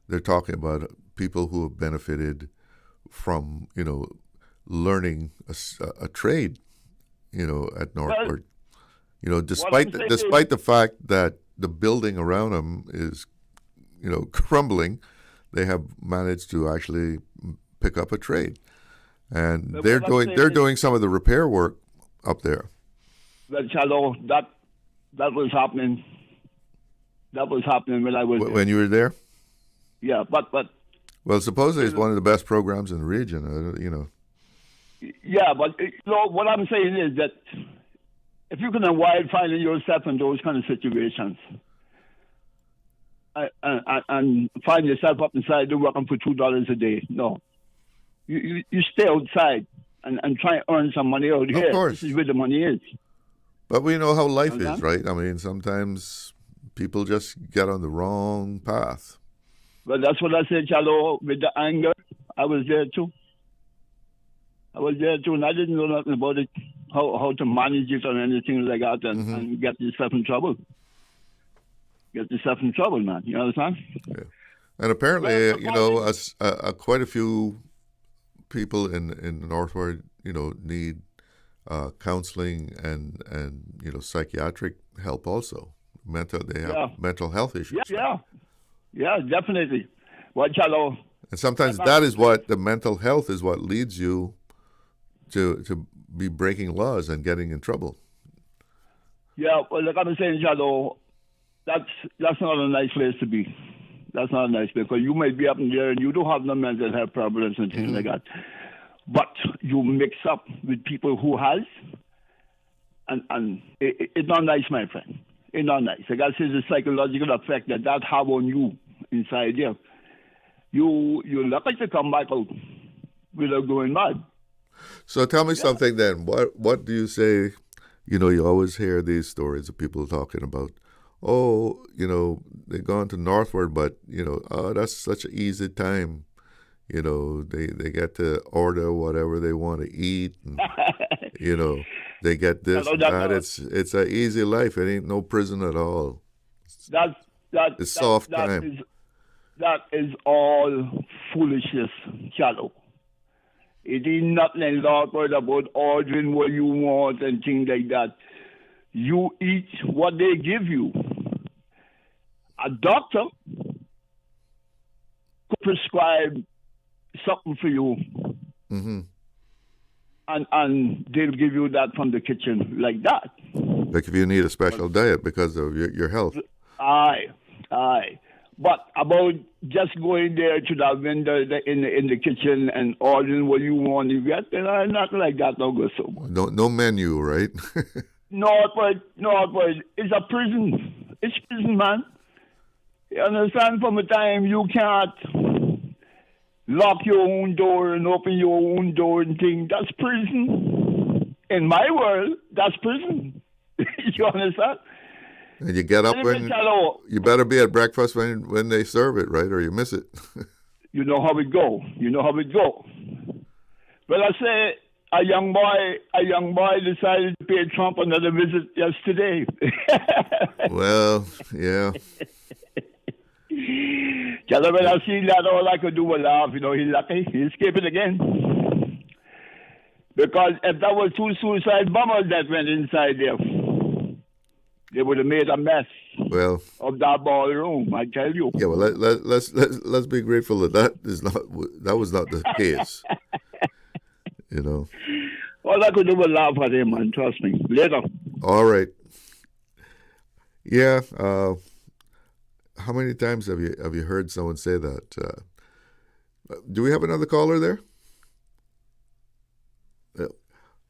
they're talking about people who have benefited from learning a trade, at Northward. Despite the fact that the building around them is, crumbling, they have managed to actually pick up a trade, and they're doing some of the repair work up there. Well, Charlo, that was happening. That was happening when I was when you were there. Yeah, but well, supposedly it's one of the best programs in the region. Yeah, but what I'm saying is that if you can avoid finding yourself in those kind of situations, and find yourself up inside the working for $2 a day, no, you stay outside and try and earn some money out here. Of course, this is where the money is. But we know how life is, right? I mean, sometimes people just get on the wrong path. Well, that's what I said, Charlo, with the anger. I was there too. And I didn't know nothing about it, how to manage it or anything like that, and get yourself in trouble. Get yourself in trouble, man. You understand? Yeah. And apparently, quite a few people in Northward, need counseling and psychiatric help also. They have mental health issues. Yeah, definitely. Well, Charlo. And sometimes the mental health is what leads you to be breaking laws and getting in trouble. Yeah, well, like I'm saying, Charlo, that's not a nice place to be. That's not a nice place, because you might be up in there and you don't have no mental health problems and things like that. But you mix up with people who has, and it's not nice, my friend. It's not nice. Like I said, the psychological effect that have on you inside there. You're lucky to come back out without going mad. So tell me something then. What do you say? You always hear these stories of people talking about, they've gone to Northward, but, that's such an easy time. They get to order whatever they want to eat. And, they get this, that. It's an easy life. It ain't no prison at all. It's soft time. That is all foolishness, Charlo. It ain't nothing in Northward about ordering what you want and things like that. You eat what they give you. A doctor could prescribe something for you, and they'll give you that from the kitchen like that. Like if you need a special diet because of your health. Aye. But about just going there to that vendor in the kitchen and ordering what you want to get, not like that, no go so much. No menu, right? Northward, it's a prison. It's prison, man. You understand? From the time you can't lock your own door and open your own door and thing, that's prison. In my world, that's prison. You understand? And you get up when you better be at breakfast when they serve it, right? Or you miss it. You know how it go. Well, I say a young boy decided to pay Trump another visit yesterday. Well, yeah. When I see that, all I could do was laugh. He's lucky. He escaped it again. Because if that was two suicide bombers that went inside there, they would have made a mess of that ballroom, I tell you. Yeah, well, let's be grateful that was not the case. All I could do was laugh at him, man. Trust me. Later. All right. Yeah. How many times have you heard someone say that? Do we have another caller there?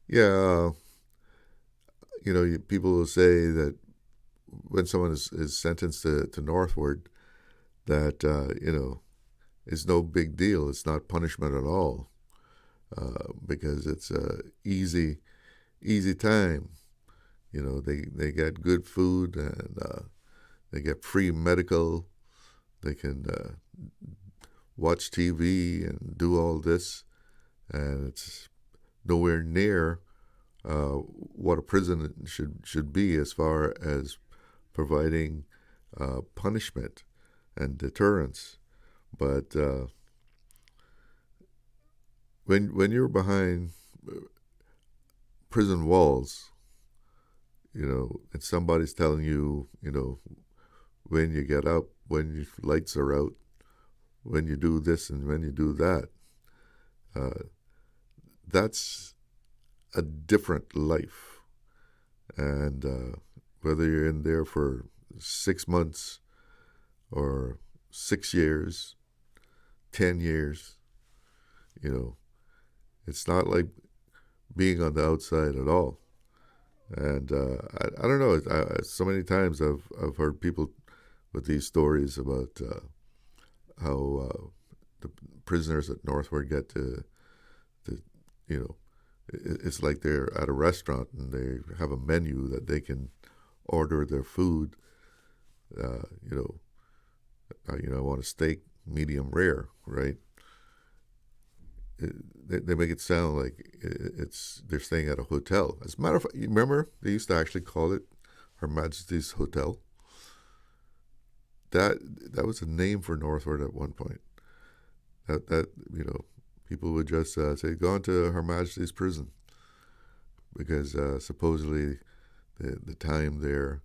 Yeah. People will say that when someone is sentenced to Northward, that, it's no big deal. It's not punishment at all, because it's a easy time. They get good food, and they get free medical. They can watch TV and do all this, and it's nowhere near what a prison should be as far as providing punishment and deterrence. But when you're behind prison walls, and somebody's telling you, when you get up, when your lights are out, when you do this and when you do that, that's a different life. And whether you're in there for 6 months or 6 years, 10 years, it's not like being on the outside at all. And I don't know. So many times I've heard people with these stories about how the prisoners at Northward get to it's like they're at a restaurant and they have a menu that they can order their food. I want a steak, medium rare, right? They make it sound like they're staying at a hotel. As a matter of fact, you remember they used to actually call it Her Majesty's Hotel. That was a name for Northward at one point. That people would just say, "Go on to Her Majesty's prison," because supposedly the time there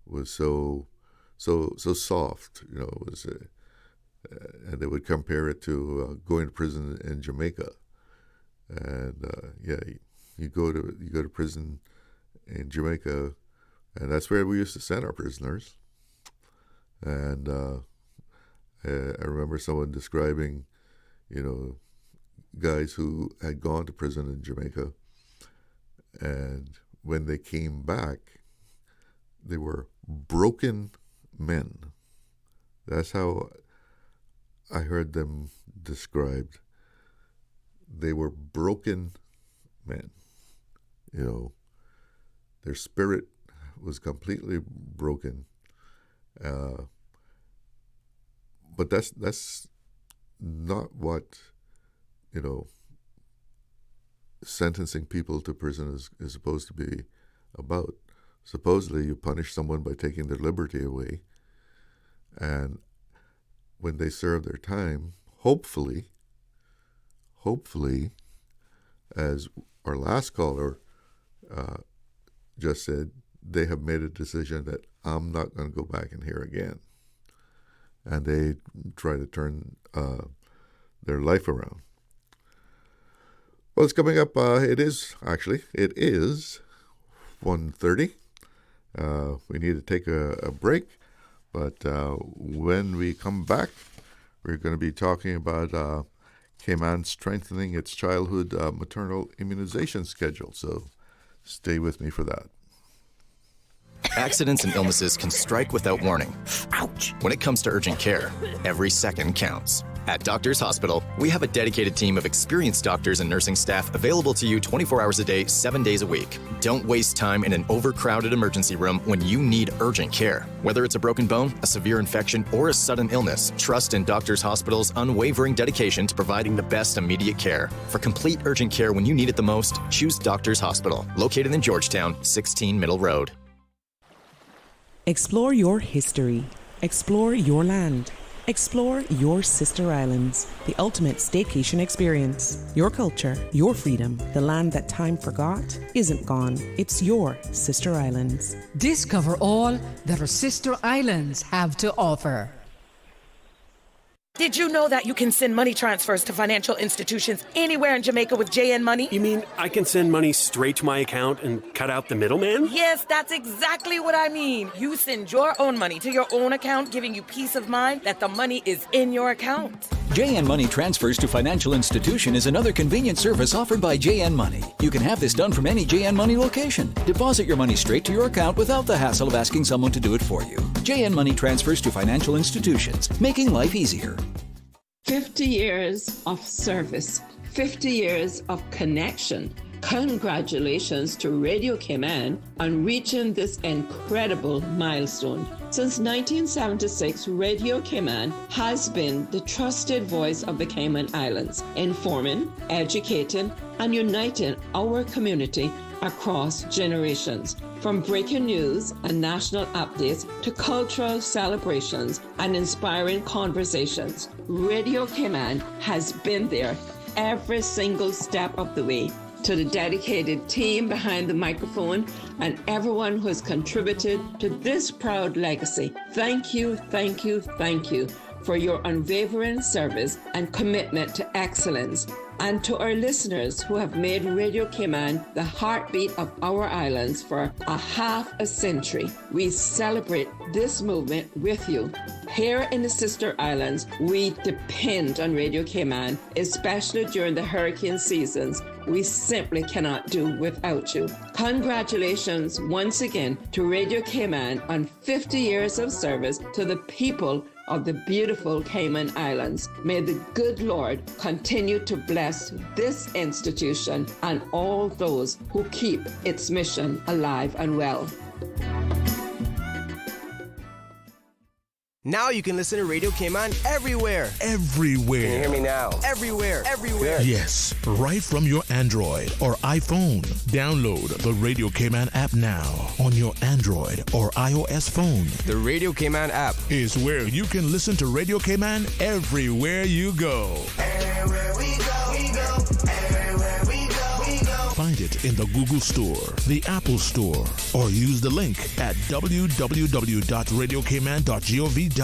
was so soft. It was. And they would compare it to going to prison in Jamaica, and you go to prison in Jamaica, and that's where we used to send our prisoners. And I remember someone describing, guys who had gone to prison in Jamaica, and when they came back, they were broken men. That's how I heard them described. They were broken men. Their spirit was completely broken. But that's not what sentencing people to prison is supposed to be about. Supposedly, you punish someone by taking their liberty away, and when they serve their time, hopefully, as our last caller just said, they have made a decision that I'm not going to go back in here again. And they try to turn their life around. Well, it's coming up. It is 1:30. We need to take a break. But when we come back, we're going to be talking about Cayman strengthening its childhood maternal immunization schedule. So stay with me for that. Accidents and illnesses can strike without warning. Ouch! When it comes to urgent care, every second counts. At Doctors Hospital, we have a dedicated team of experienced doctors and nursing staff available to you 24 hours a day, 7 days a week. Don't waste time in an overcrowded emergency room when you need urgent care. Whether it's a broken bone, a severe infection, or a sudden illness, trust in Doctors Hospital's unwavering dedication to providing the best immediate care. For complete urgent care when you need it the most, choose Doctors Hospital, located in Georgetown, 16 Middle Road. Explore your history. Explore your land. Explore your sister islands, the ultimate staycation experience. Your culture, your freedom, the land that time forgot isn't gone. It's your sister islands. Discover all that our sister islands have to offer. Did you know that you can send money transfers to financial institutions anywhere in Jamaica with JN Money? You mean I can send money straight to my account and cut out the middleman? Yes, that's exactly what I mean. You send your own money to your own account, giving you peace of mind that the money is in your account. JN Money Transfers to Financial Institution is another convenient service offered by JN Money. You can have this done from any JN Money location. Deposit your money straight to your account without the hassle of asking someone to do it for you. JN Money Transfers to Financial Institutions, making life easier. 50 years of service, 50 years of connection. Congratulations to Radio Cayman on reaching this incredible milestone. Since 1976, Radio Cayman has been the trusted voice of the Cayman Islands, informing, educating, and uniting our community across generations. From breaking news and national updates to cultural celebrations and inspiring conversations, Radio Cayman has been there every single step of the way. To the dedicated team behind the microphone and everyone who has contributed to this proud legacy, thank you, thank you, thank you for your unwavering service and commitment to excellence. And to our listeners who have made Radio Cayman the heartbeat of our islands for a half a century, we celebrate this movement with you. Here in the Sister Islands, we depend on Radio Cayman, especially during the hurricane seasons. We simply cannot do without you. Congratulations once again to Radio Cayman on 50 years of service to the people of the beautiful Cayman Islands. May the good Lord continue to bless this institution and all those who keep its mission alive and well. Now you can listen to Radio Cayman everywhere. Everywhere. Can you hear me now? Everywhere. Everywhere. Yes, right from your Android or iPhone. Download the Radio Cayman app now on your Android or iOS phone. The Radio Cayman app is where you can listen to Radio Cayman everywhere you go. Everywhere we go, we go. Everywhere we go, we go. Find it in the Google Store, the Apple Store, or use the link at www.radiocayman.gov.ky.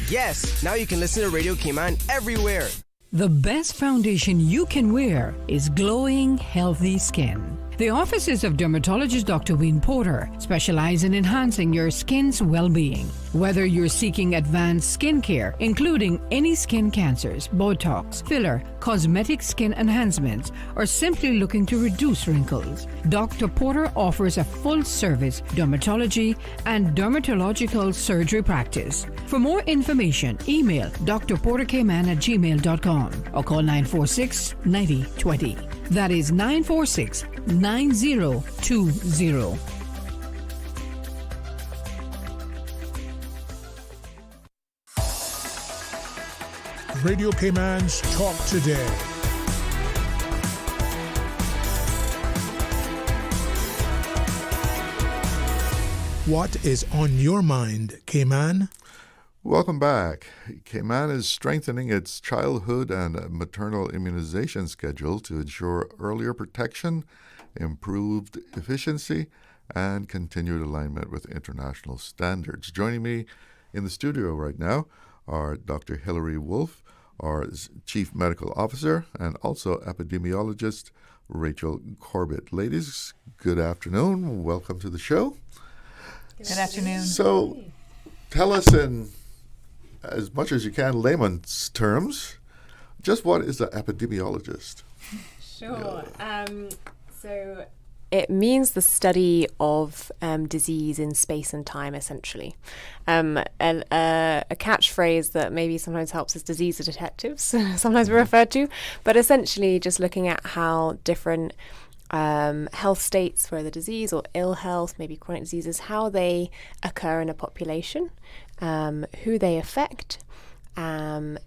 Yes, now you can listen to Radio Cayman everywhere. The best foundation you can wear is glowing, healthy skin. The offices of dermatologist Dr. Wayne Porter specialize in enhancing your skin's well-being. Whether you're seeking advanced skin care, including any skin cancers, Botox, filler, cosmetic skin enhancements, or simply looking to reduce wrinkles, Dr. Porter offers a full-service dermatology and dermatological surgery practice. For more information, email drportercayman@gmail.com or call 946-9020. That is 946-9020. Radio Cayman's Talk Today. What is on your mind, Cayman? Welcome back. Cayman is strengthening its childhood and maternal immunization schedule to ensure earlier protection, improved efficiency, and continued alignment with international standards. Joining me in the studio right now are Dr. Hilary Wolfe, our Chief Medical Officer, and also epidemiologist Rachel Corbett. Ladies, good afternoon. Welcome to the show. Good afternoon. So, tell us in as much as you can, layman's terms, just what is an epidemiologist? Sure. So it means the study of disease in space and time, essentially. A catchphrase that maybe sometimes helps is disease detectives, sometimes we're referred to, but essentially just looking at how different health states, whether disease or ill health, maybe chronic diseases, how they occur in a population, who they affect, and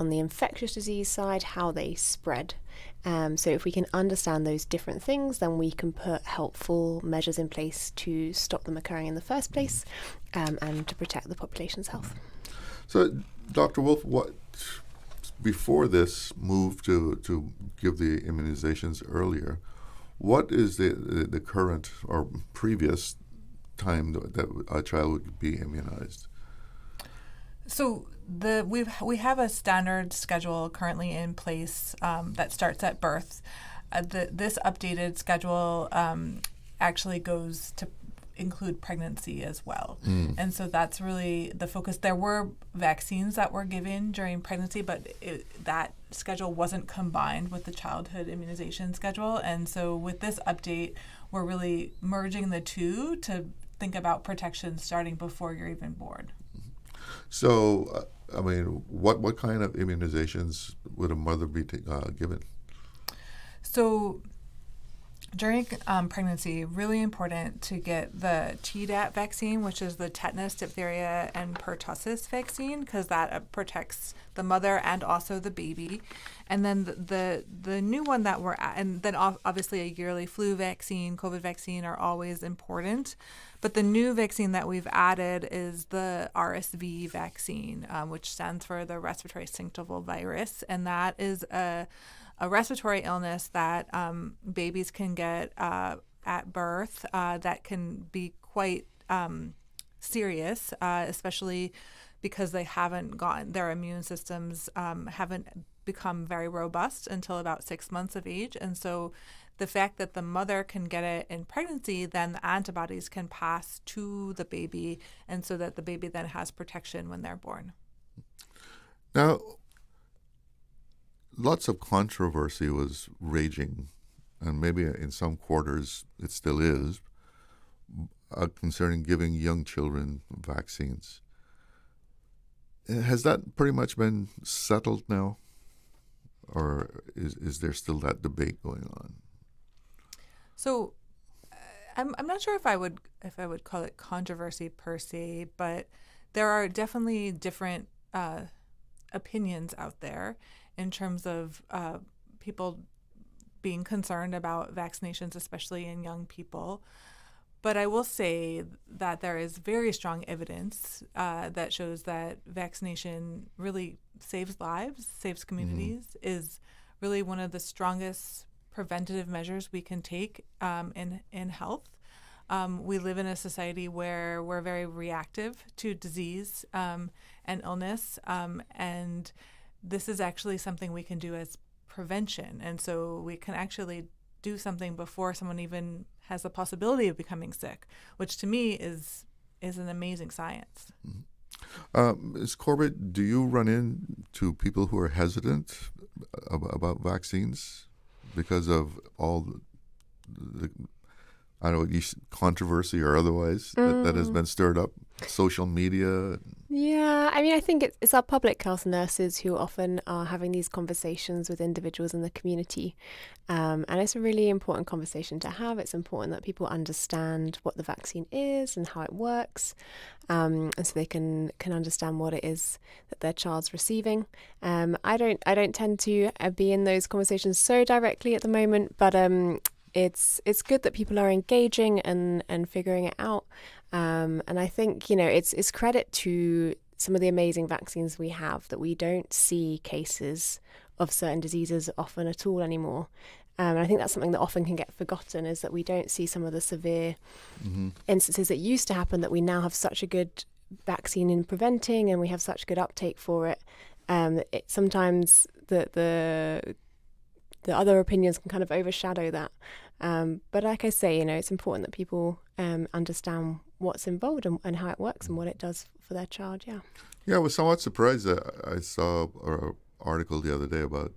on the infectious disease side, how they spread. So if we can understand those different things, then we can put helpful measures in place to stop them occurring in the first place, and to protect the population's health. So, Dr. Wolfe, what before this move to give the immunizations earlier, what is the current or previous time that a child would be immunized? So we have a standard schedule currently in place that starts at birth. This updated schedule actually goes to include pregnancy as well. Mm. And so that's really the focus. There were vaccines that were given during pregnancy, but that schedule wasn't combined with the childhood immunization schedule. And so with this update, we're really merging the two to think about protection starting before you're even born. So, I mean, what kind of immunizations would a mother be given? So during pregnancy, really important to get the Tdap vaccine, which is the tetanus, diphtheria, and pertussis vaccine, because that protects the mother and also the baby. And then the new one that we're at, and then obviously a yearly flu vaccine, COVID vaccine are always important. But the new vaccine that we've added is the RSV vaccine, which stands for the respiratory syncytial virus, and that is a respiratory illness that babies can get at birth that can be quite serious, especially because they haven't gotten, their immune systems haven't become very robust until about 6 months of age. And so the fact that the mother can get it in pregnancy, then the antibodies can pass to the baby, and so that the baby then has protection when they're born. Now, lots of controversy was raging, and maybe in some quarters it still is, concerning giving young children vaccines. Has that pretty much been settled now, or is there still that debate going on? So, I'm not sure if I would call it controversy per se, but there are definitely different opinions out there in terms of people being concerned about vaccinations, especially in young people. But I will say that there is very strong evidence that shows that vaccination really saves lives, saves communities, is really one of the strongest preventative measures we can take in health. We live in a society where we're very reactive to disease and illness, and this is actually something we can do as prevention. And so we can actually do something before someone even has the possibility of becoming sick, which to me is an amazing science. Ms. Corbett, do you run into people who are hesitant about vaccines because of all the I don't know, controversy or otherwise that has been stirred up, social media? Yeah, I mean, I think it's our public health nurses who often are having these conversations with individuals in the community. And it's a really important conversation to have. It's important that people understand what the vaccine is and how it works, and so they can understand what it is that their child's receiving. I don't tend to be in those conversations so directly at the moment, but it's good that people are engaging and figuring it out. And I think, it's credit to some of the amazing vaccines we have that we don't see cases of certain diseases often at all anymore. And I think that's something that often can get forgotten, is that we don't see some of the severe instances that used to happen that we now have such a good vaccine in preventing, and we have such good uptake for it. Sometimes the other opinions can kind of overshadow that. But like I say, it's important that people understand what's involved and how it works and what it does for their child, yeah. Yeah, I was somewhat surprised that I saw an article the other day about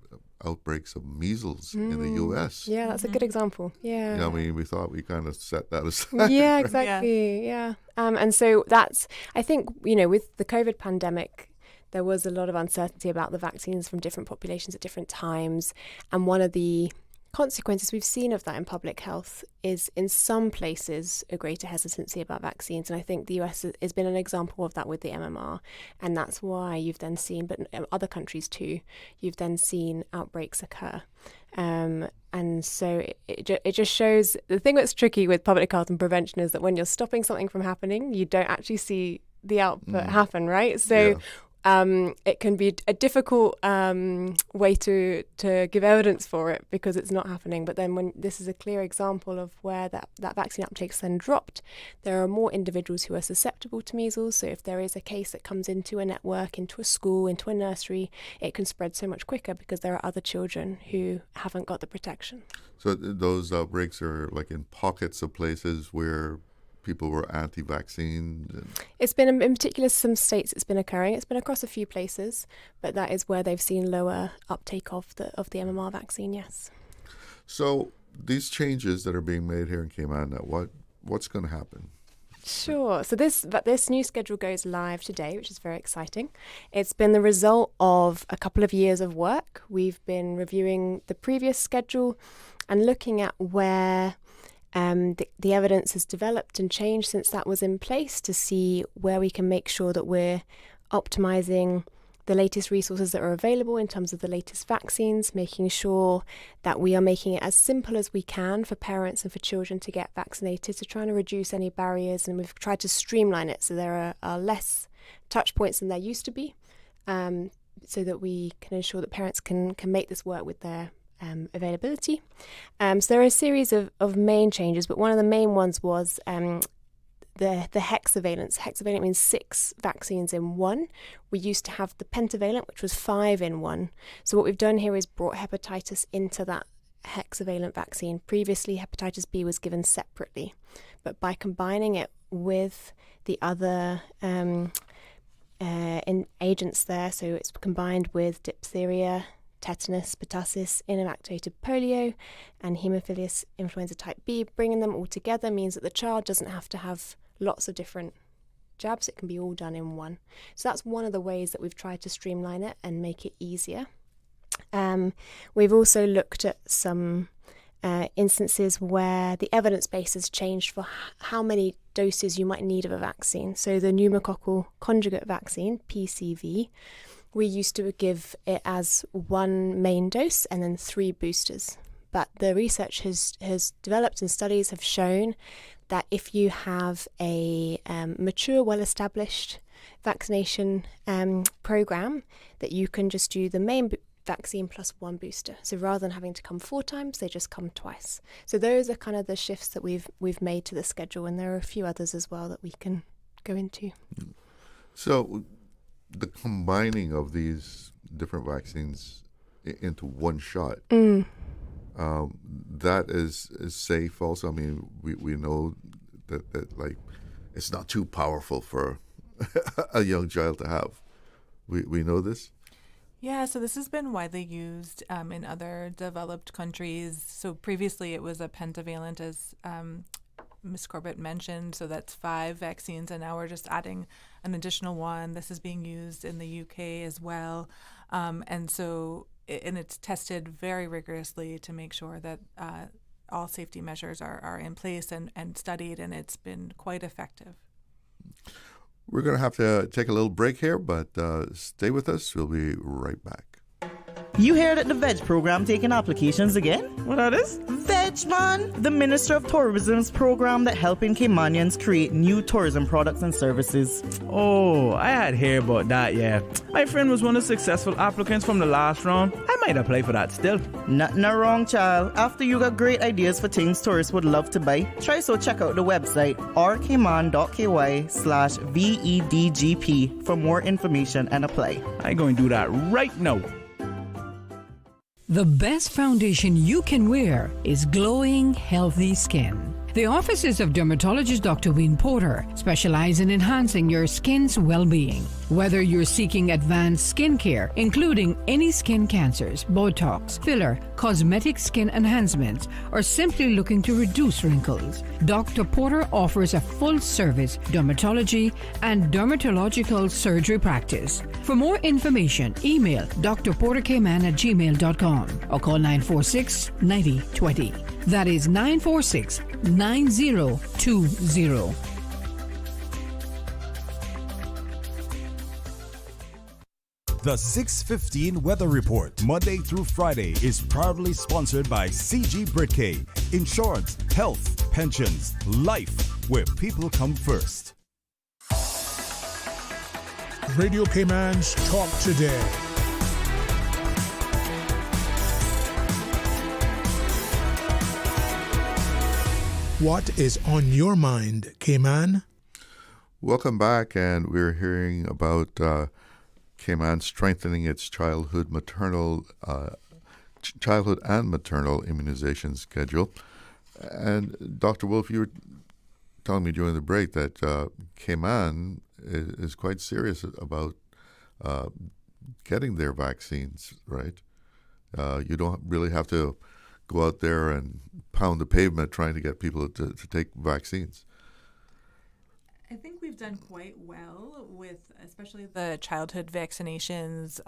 outbreaks of measles in the U.S. Yeah, that's a good example, yeah. I mean, we thought we kind of set that aside. Yeah, exactly, yeah. And so that's, I think, with the COVID pandemic, there was a lot of uncertainty about the vaccines from different populations at different times. And one of the consequences we've seen of that in public health is, in some places, a greater hesitancy about vaccines. And I think the US has been an example of that with the MMR. And that's why you've then seen, but in other countries too, you've then seen outbreaks occur. And so it just shows, the thing that's tricky with public health and prevention is that when you're stopping something from happening, you don't actually see the output happen, right? So it can be a difficult way to give evidence for it because it's not happening. But then when this is a clear example of where that vaccine uptake's then dropped, there are more individuals who are susceptible to measles. So if there is a case that comes into a network, into a school, into a nursery, it can spread so much quicker because there are other children who haven't got the protection. So those outbreaks are like in pockets of places where people were anti-vaccine? It's been, in particular, some states it's been occurring. It's been across a few places, but that is where they've seen lower uptake of the MMR vaccine, yes. So these changes that are being made here in Cayman, what's going to happen? Sure. So this new schedule goes live today, which is very exciting. It's been the result of a couple of years of work. We've been reviewing the previous schedule and looking at where the evidence has developed and changed since that was in place to see where we can make sure that we're optimizing the latest resources that are available in terms of the latest vaccines, making sure that we are making it as simple as we can for parents and for children to get vaccinated, to try and reduce any barriers. And we've tried to streamline it so there are less touch points than there used to be, so that we can ensure that parents can make this work with their availability. So there are a series of main changes, but one of the main ones was the hexavalence. Hexavalent means 6 vaccines in one. We used to have the pentavalent, which was 5 in one. So what we've done here is brought hepatitis into that hexavalent vaccine. Previously, hepatitis B was given separately, but by combining it with the other agents there, so it's combined with diphtheria, tetanus, pertussis, inactivated polio, and haemophilus influenza type B. Bringing them all together means that the child doesn't have to have lots of different jabs. It can be all done in one. So that's one of the ways that we've tried to streamline it and make it easier. We've also looked at some instances where the evidence base has changed for how many doses you might need of a vaccine. So the pneumococcal conjugate vaccine, PCV, we used to give it as 1 main dose and then 3 boosters. But the research has developed and studies have shown that if you have a mature, well-established vaccination program, that you can just do the main vaccine plus 1 booster. So rather than having to come 4 times, they just come twice. So those are kind of the shifts that we've made to the schedule, and there are a few others as well that we can go into. So the combining of these different vaccines into one shot, that is safe also. I mean, we know that like it's not too powerful for a young child to have. We know this. Yeah, so this has been widely used in other developed countries. So previously it was a pentavalent, as Ms. Corbett mentioned, so that's 5 vaccines, and now we're just adding an additional 1. This is being used in the UK as well. And it's tested very rigorously to make sure that all safety measures are in place and studied, and it's been quite effective. We're going to have to take a little break here, but stay with us. We'll be right back. You heard that the VEG program taking applications again? What that is? VEG, man! The Minister of Tourism's program that helping Caymanians create new tourism products and services. Oh, I had heard about that, yeah. My friend was one of the successful applicants from the last round. I might apply for that still. Nothing wrong, child. After you got great ideas for things tourists would love to buy, try so check out the website rcayman.ky/VEDGP for more information and apply. I'm going to do that right now. The best foundation you can wear is glowing, healthy skin. The offices of dermatologist Dr. Wayne Porter specialize in enhancing your skin's well-being. Whether you're seeking advanced skincare, including any skin cancers, Botox, filler, cosmetic skin enhancements, or simply looking to reduce wrinkles, Dr. Porter offers a full-service dermatology and dermatological surgery practice. For more information, email drporterkman@gmail.com or call 946-9020. That is 946-9020. The 6:15 Weather Report, Monday through Friday, is proudly sponsored by CG Britcay. Insurance, health, pensions, life, where people come first. Radio Cayman's Talk Today. What is on your mind, Cayman? Welcome back, and we're hearing about Cayman strengthening its childhood and maternal immunization schedule. And Dr. Wolf, you were telling me during the break that Cayman is quite serious about getting their vaccines, right? You don't really have to go out there and pound the pavement trying to get people to take vaccines. I think we've done quite well with, especially the childhood vaccinations.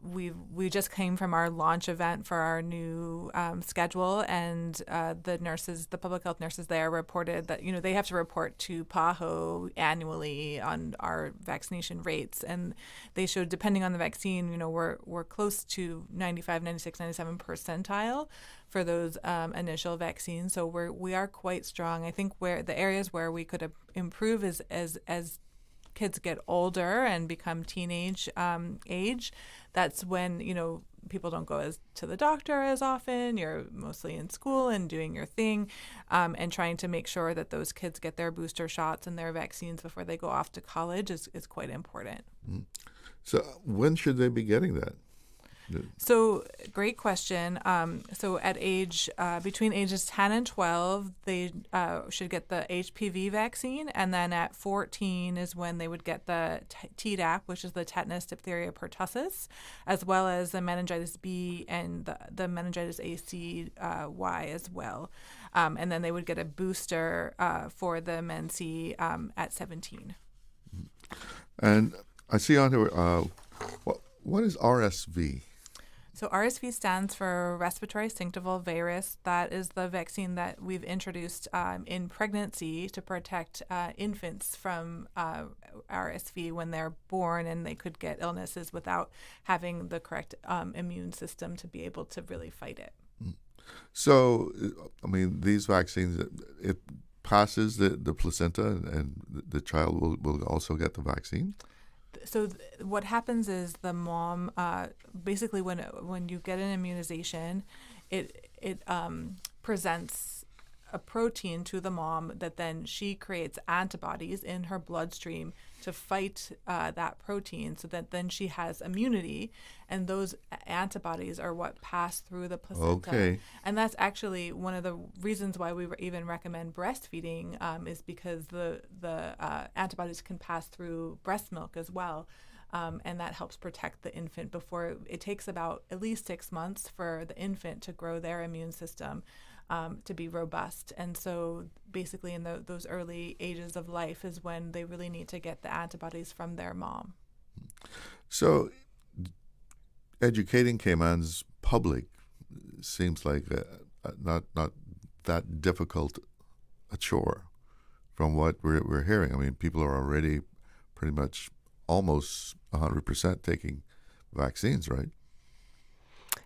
We just came from our launch event for our new schedule, and the public health nurses there reported that they have to report to PAHO annually on our vaccination rates, and they showed, depending on the vaccine, we're close to 95, 96, 97 percentile for those initial vaccines. So we are quite strong. I think where the areas where we could improve is as kids get older and become teenage age. That's when people don't go to the doctor as often. You're mostly in school and doing your thing, and trying to make sure that those kids get their booster shots and their vaccines before they go off to college is quite important. Mm. So when should they be getting that? So great question. So at between ages 10 and 12, they should get the HPV vaccine, and then at 14 is when they would get the Tdap, which is the tetanus, diphtheria, pertussis, as well as the meningitis B and the meningitis ACY as well. And then they would get a booster for the MenC at 17. And I see on here, what is RSV? So RSV stands for respiratory syncytial virus. That is the vaccine that we've introduced in pregnancy to protect infants from RSV when they're born, and they could get illnesses without having the correct immune system to be able to really fight it. So, I mean, these vaccines, it passes the placenta, and the child will also get the vaccine? So what happens is the mom, basically when you get an immunization, it presents a protein to the mom that then she creates antibodies in her bloodstream to fight that protein, so that then she has immunity, and those antibodies are what pass through the placenta. Okay. And that's actually one of the reasons why we even recommend breastfeeding, is because the antibodies can pass through breast milk as well. And that helps protect the infant before it takes about at least 6 months for the infant to grow their immune system to be robust. And so basically in those early ages of life is when they really need to get the antibodies from their mom. So educating Cayman's public seems like not that difficult a chore from what we're hearing. I mean, people are already pretty much almost 100% taking vaccines, right?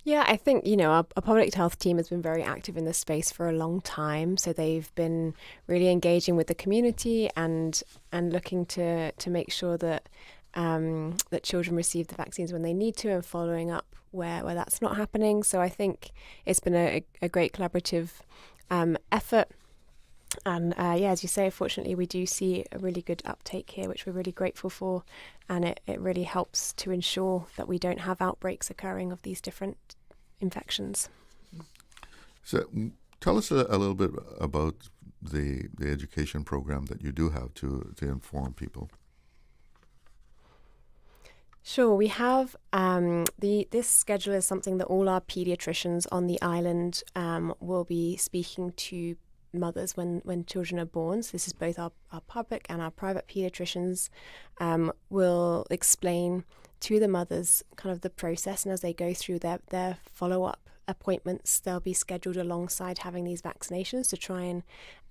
Yeah, I think, our public health team has been very active in this space for a long time. So they've been really engaging with the community and looking to make sure that that children receive the vaccines when they need to, and following up where that's not happening. So I think it's been a great collaborative effort. And as you say, fortunately, we do see a really good uptake here, which we're really grateful for. And it really helps to ensure that we don't have outbreaks occurring of these different infections. So tell us a little bit about the education program that you do have to inform people. Sure, we have this schedule is something that all our pediatricians on the island will be speaking to mothers when children are born. So this is both our public and our private pediatricians will explain to the mothers kind of the process, and as they go through their follow-up appointments, they'll be scheduled alongside having these vaccinations to try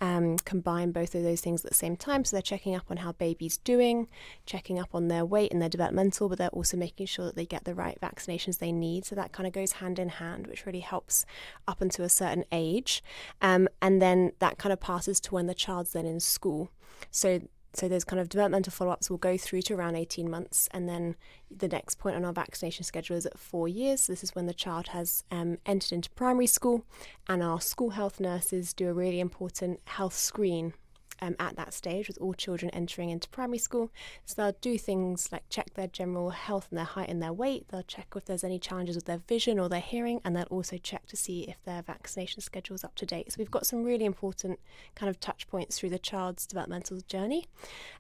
and combine both of those things at the same time. So they're checking up on how baby's doing, checking up on their weight and their developmental, but they're also making sure that they get the right vaccinations they need. So that kind of goes hand in hand, which really helps up until a certain age. And then that kind of passes to when the child's then in school. So those kind of developmental follow-ups will go through to around 18 months, and then the next point on our vaccination schedule is at 4 years. So this is when the child has entered into primary school, and our school health nurses do a really important health screen at that stage with all children entering into primary school. So they'll do things like check their general health and their height and their weight. They'll check if there's any challenges with their vision or their hearing, and they'll also check to see if their vaccination schedule is up to date. So we've got some really important kind of touch points through the child's developmental journey.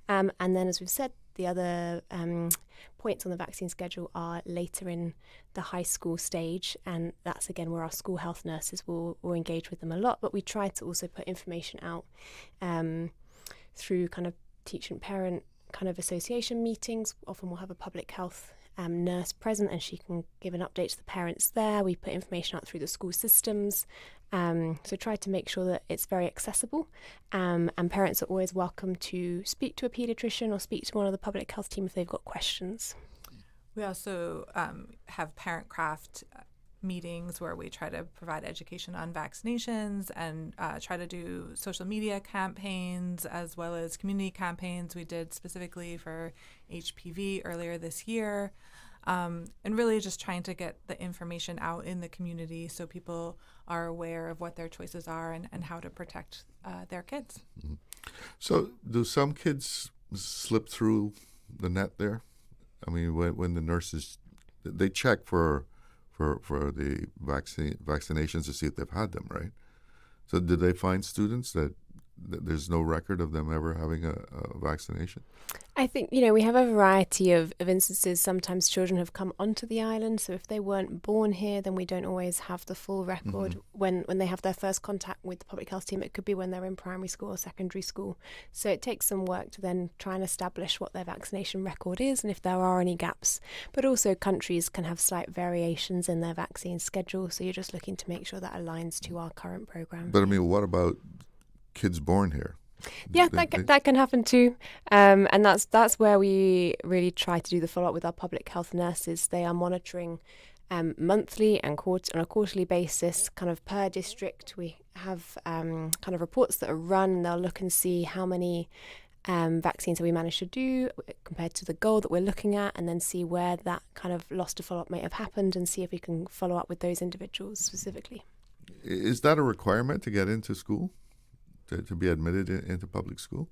And then, as we've said, the other points on the vaccine schedule are later in the high school stage, and that's again where our school health nurses will engage with them a lot. But we try to also put information out through kind of teacher and parent kind of association meetings. Often we'll have a public health nurse present, and she can give an update to the parents there. We put information out through the school systems. So try to make sure that it's very accessible, and parents are always welcome to speak to a paediatrician or speak to one of the public health team if they've got questions. We also have parent craft meetings where we try to provide education on vaccinations and try to do social media campaigns as well as community campaigns. We did specifically for HPV earlier this year. And really just trying to get the information out in the community so people are aware of what their choices are and how to protect their kids. Mm-hmm. So do some kids slip through the net there? I mean, when the nurses, they check for the vaccinations to see if they've had them, right? So did they find students that there's no record of them ever having a vaccination? I think, we have a variety of instances. Sometimes children have come onto the island, so if they weren't born here, then we don't always have the full record. When they have their first contact with the public health team, it could be when they're in primary school or secondary school. So it takes some work to then try and establish what their vaccination record is and if there are any gaps. But also countries can have slight variations in their vaccine schedule, so you're just looking to make sure that aligns to our current program. But I mean, what about kids born here? Yeah, that can happen too, and that's where we really try to do the follow-up with our public health nurses. They are monitoring monthly and on a quarterly basis, kind of per district. We have kind of reports that are run, and they'll look and see how many vaccines have we managed to do compared to the goal that we're looking at, and then see where that kind of loss to follow-up may have happened and see if we can follow up with those individuals specifically. Is that a requirement to get into school? To be admitted into public school?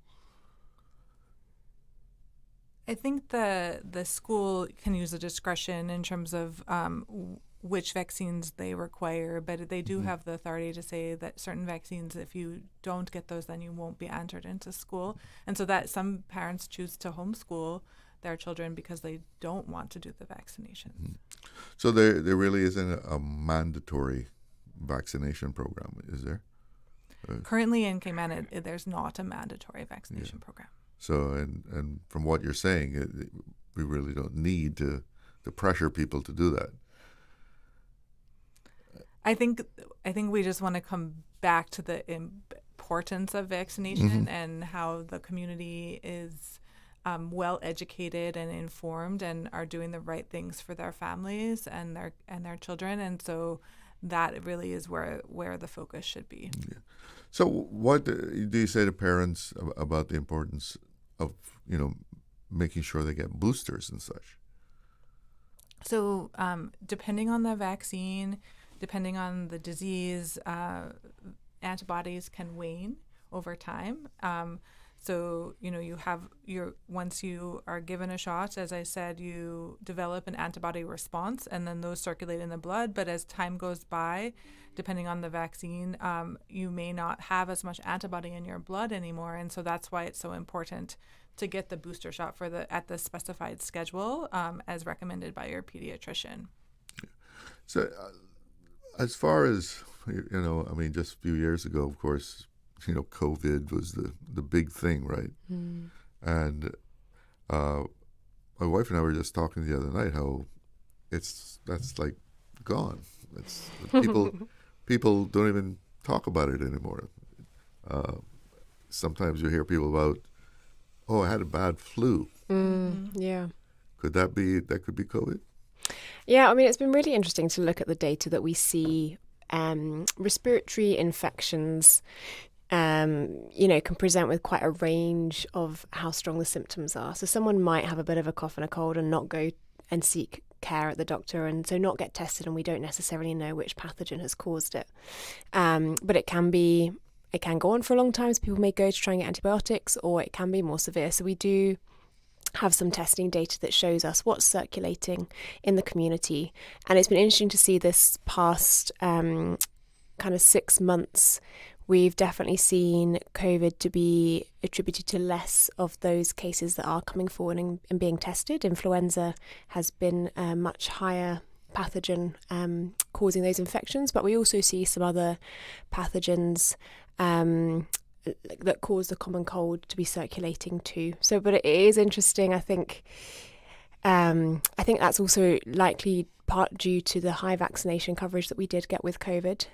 I think the school can use the discretion in terms of which vaccines they require, but they do have the authority to say that certain vaccines, if you don't get those, then you won't be entered into school. And so that some parents choose to homeschool their children because they don't want to do the vaccinations. So there really isn't a mandatory vaccination program, is there? Currently in Cayman, there's not a mandatory vaccination program. So, and from what you're saying, we really don't need to pressure people to do that. I think we just want to come back to the importance of vaccination and how the community is well educated and informed and are doing the right things for their families and their children, and so that really is where the focus should be. Yeah. So what do you say to parents about the importance of, making sure they get boosters and such? So depending on the vaccine, depending on the disease, antibodies can wane over time. So, you have once you are given a shot, as I said, you develop an antibody response and then those circulate in the blood. But as time goes by, depending on the vaccine, you may not have as much antibody in your blood anymore. And so that's why it's so important to get the booster shot at the specified schedule as recommended by your pediatrician. So as far as, just a few years ago, of course, COVID was the big thing, right? And my wife and I were just talking the other night how that's like gone. It's people don't even talk about it anymore. Sometimes you hear people about, I had a bad flu. Yeah. Could that be COVID? Yeah, it's been really interesting to look at the data that we see. Respiratory infections can present with quite a range of how strong the symptoms are. So someone might have a bit of a cough and a cold and not go and seek care at the doctor, and so not get tested, and we don't necessarily know which pathogen has caused it. But it can be it can go on for a long time, so people may go to try and get antibiotics, or it can be more severe. So we do have some testing data that shows us what's circulating in the community. And it's been interesting to see this past kind of 6 months. We've definitely seen COVID to be attributed to less of those cases that are coming forward and being tested. Influenza has been a much higher pathogen causing those infections, but we also see some other pathogens that cause the common cold to be circulating too. So, but it is interesting. I think that's also likely part due to the high vaccination coverage that we did get with COVID.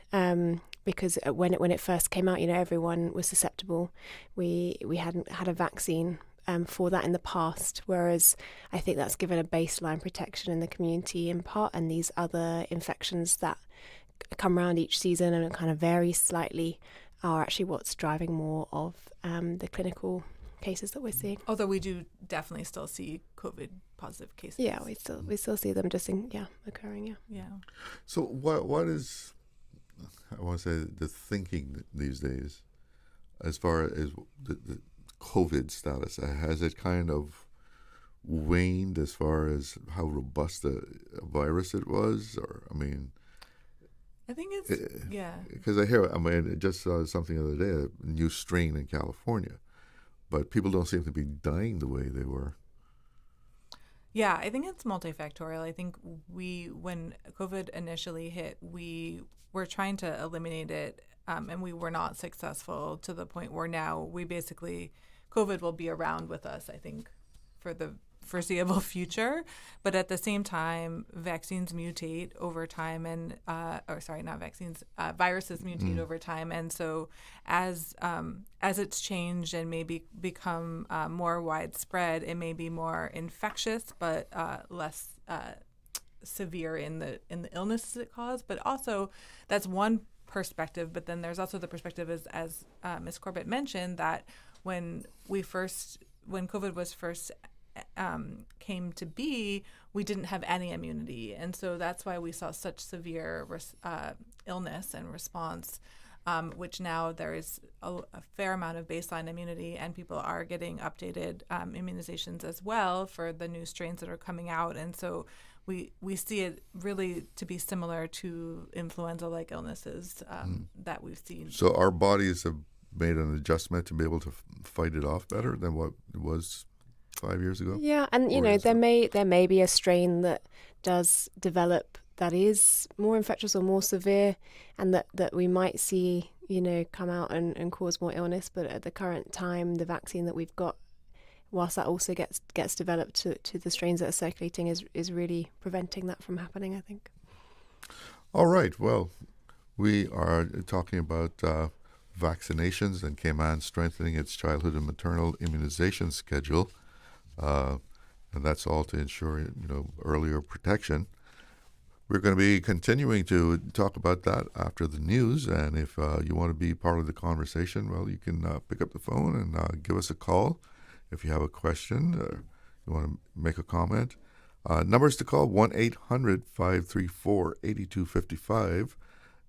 Because when it first came out, everyone was susceptible. We hadn't had a vaccine for that in the past, whereas I think that's given a baseline protection in the community in part, and these other infections that come around each season and kind of vary slightly are actually what's driving more of the clinical cases that we're seeing. Although we do definitely still see COVID positive cases. Yeah, we still see them just occurring. Yeah. So what is, I want to say, the thinking these days as far as the COVID status? Has it kind of waned as far as how robust a virus it was? Or, I think it's, because I just saw something the other day, a new strain in California, but people don't seem to be dying the way they were. Yeah, I think it's multifactorial. I think when COVID initially hit, we were trying to eliminate it, and we were not successful to the point where now COVID will be around with us, I think, for the foreseeable future. But at the same time, vaccines mutate over time, and viruses mutate over time, and so as it's changed and maybe become more widespread, it may be more infectious, but less severe in the illnesses it caused. But also, that's one perspective. But then there's also the perspective, as Ms. Corbett mentioned, that when COVID was first came to be, we didn't have any immunity, and so that's why we saw such severe illness and response, which now there is a fair amount of baseline immunity, and people are getting updated immunizations as well for the new strains that are coming out, and so we see it really to be similar to influenza-like illnesses that we've seen. So our bodies have made an adjustment to be able to fight it off better than what it was 5 years ago? Yeah, and there may be a strain that does develop that is more infectious or more severe, and that we might see come out and cause more illness. But at the current time, the vaccine that we've got, whilst that also gets developed to the strains that are circulating, is really preventing that from happening, I think. All right. Well, we are talking about vaccinations and Cayman strengthening its childhood and maternal immunization schedule. And that's all to ensure, earlier protection. We're going to be continuing to talk about that after the news. And if you want to be part of the conversation, well, you can pick up the phone and give us a call if you have a question or you want to make a comment. Numbers to call: 1-800-534-8255,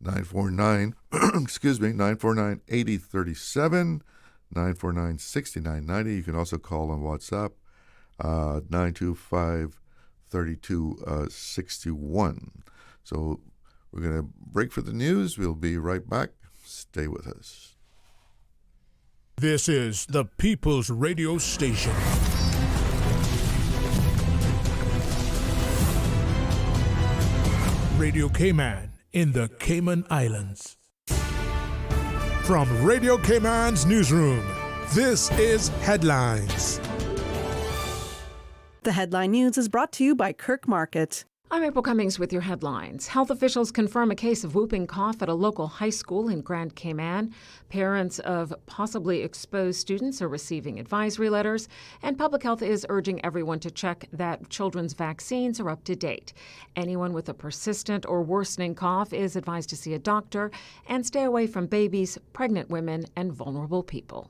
949-8037, 949-6990. You can also call on WhatsApp, 925-3261. So we're going to break for the news. We'll be right back. Stay with us. This is the People's Radio Station. Radio Cayman in the Cayman Islands. From Radio Cayman's newsroom, this is Headlines. The Headline News is brought to you by Kirk Market. I'm April Cummings with your headlines. Health officials confirm a case of whooping cough at a local high school in Grand Cayman. Parents of possibly exposed students are receiving advisory letters, and public health is urging everyone to check that children's vaccines are up to date. Anyone with a persistent or worsening cough is advised to see a doctor and stay away from babies, pregnant women, and vulnerable people.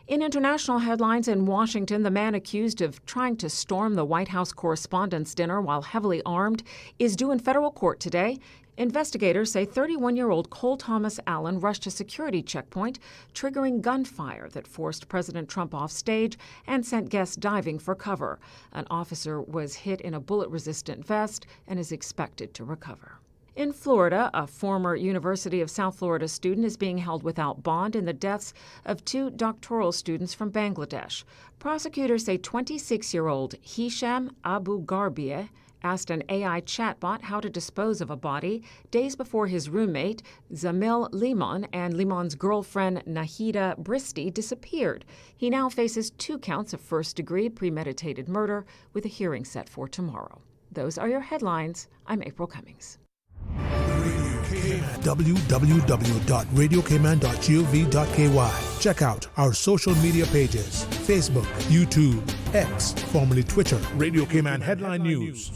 In international headlines, in Washington, the man accused of trying to storm the White House Correspondents' Dinner while heavily armed is due in federal court today. Investigators say 31-year-old Cole Thomas Allen rushed a security checkpoint, triggering gunfire that forced President Trump off stage and sent guests diving for cover. An officer was hit in a bullet-resistant vest and is expected to recover. In Florida, a former University of South Florida student is being held without bond in the deaths of 2 doctoral students from Bangladesh. Prosecutors say 26-year-old Hisham Abu Garbieh asked an AI chatbot how to dispose of a body days before his roommate, Zamil Limon, and Limon's girlfriend, Nahida Bristi, disappeared. He now faces 2 counts of first-degree premeditated murder, with a hearing set for tomorrow. Those are your headlines. I'm April Cummings. www.radiocayman.gov.ky. Check out our social media pages: Facebook, YouTube, X, formerly Twitter, Radio Cayman Headline News.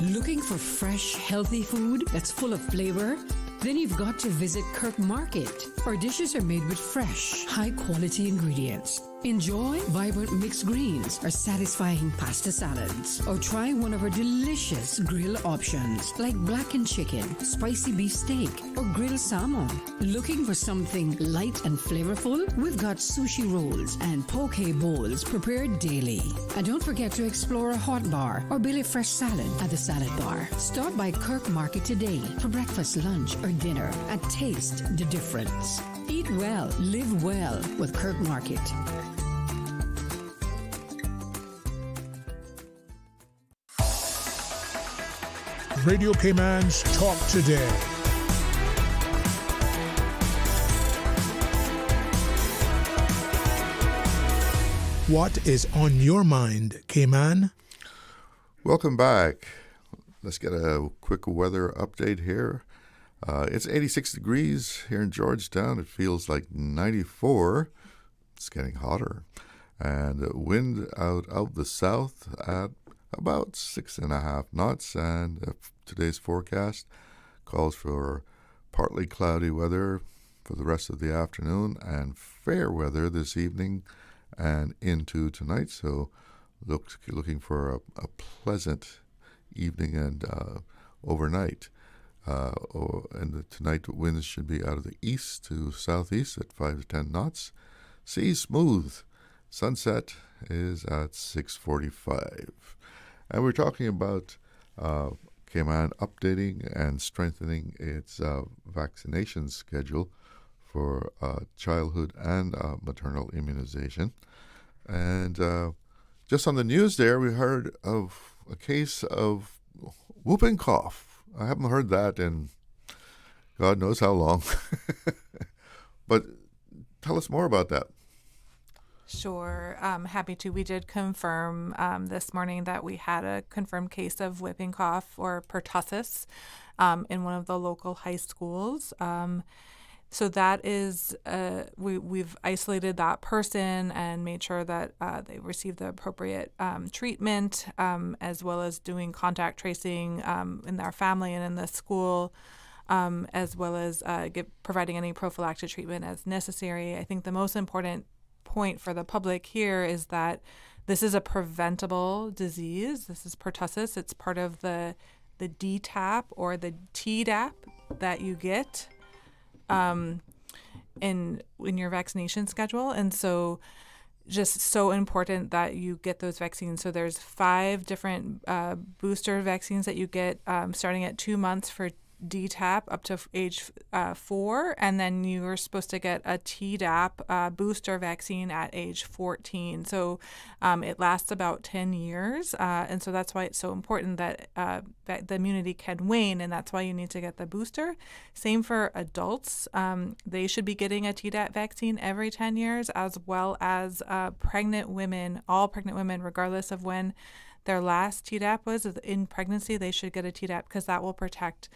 Looking for fresh, healthy food that's full of flavor? Then you've got to visit Kirk Market. Our dishes are made with fresh, high-quality ingredients. Enjoy vibrant mixed greens or satisfying pasta salads. Or try one of our delicious grill options like blackened chicken, spicy beef steak, or grilled salmon. Looking for something light and flavorful? We've got sushi rolls and poke bowls prepared daily. And don't forget to explore a hot bar or Billy Fresh salad at the salad bar. Stop by Kirk Market today for breakfast, lunch, or dinner and taste the difference. Eat well, live well with Kirk Market. Radio Cayman's Talk Today. What is on your mind, Cayman? Welcome back. Let's get a quick weather update here. It's 86 degrees here in Georgetown. It feels like 94. It's getting hotter. And wind out of the south at about 6.5 knots. And today's forecast calls for partly cloudy weather for the rest of the afternoon and fair weather this evening and into tonight. So looking for a pleasant evening and overnight. And tonight the winds should be out of the east to southeast at 5 to 10 knots. Sea smooth. Sunset is at 6:45. And we're talking about Cayman updating and strengthening its vaccination schedule for childhood and maternal immunization. And just on the news there, we heard of a case of whooping cough. I haven't heard that in God knows how long. But tell us more about that. Sure. Happy to. We did confirm this morning that we had a confirmed case of whooping cough or pertussis in one of the local high schools. So that is, we've isolated that person and made sure that they receive the appropriate treatment, as well as doing contact tracing in their family and in the school, as well as providing any prophylactic treatment as necessary. I think the most important point for the public here is that this is a preventable disease. This is pertussis. It's part of the DTaP or the Tdap that you get in your vaccination schedule. And so just so important that you get those vaccines. So there's 5 different booster vaccines that you get starting at 2 months for DTaP up to age 4, and then you are supposed to get a Tdap booster vaccine at age 14. So it lasts about 10 years, and so that's why it's so important that the immunity can wane, and that's why you need to get the booster. Same for adults. They should be getting a Tdap vaccine every 10 years, as well as pregnant women. All pregnant women, regardless of when their last Tdap was in pregnancy, they should get a Tdap because that will protect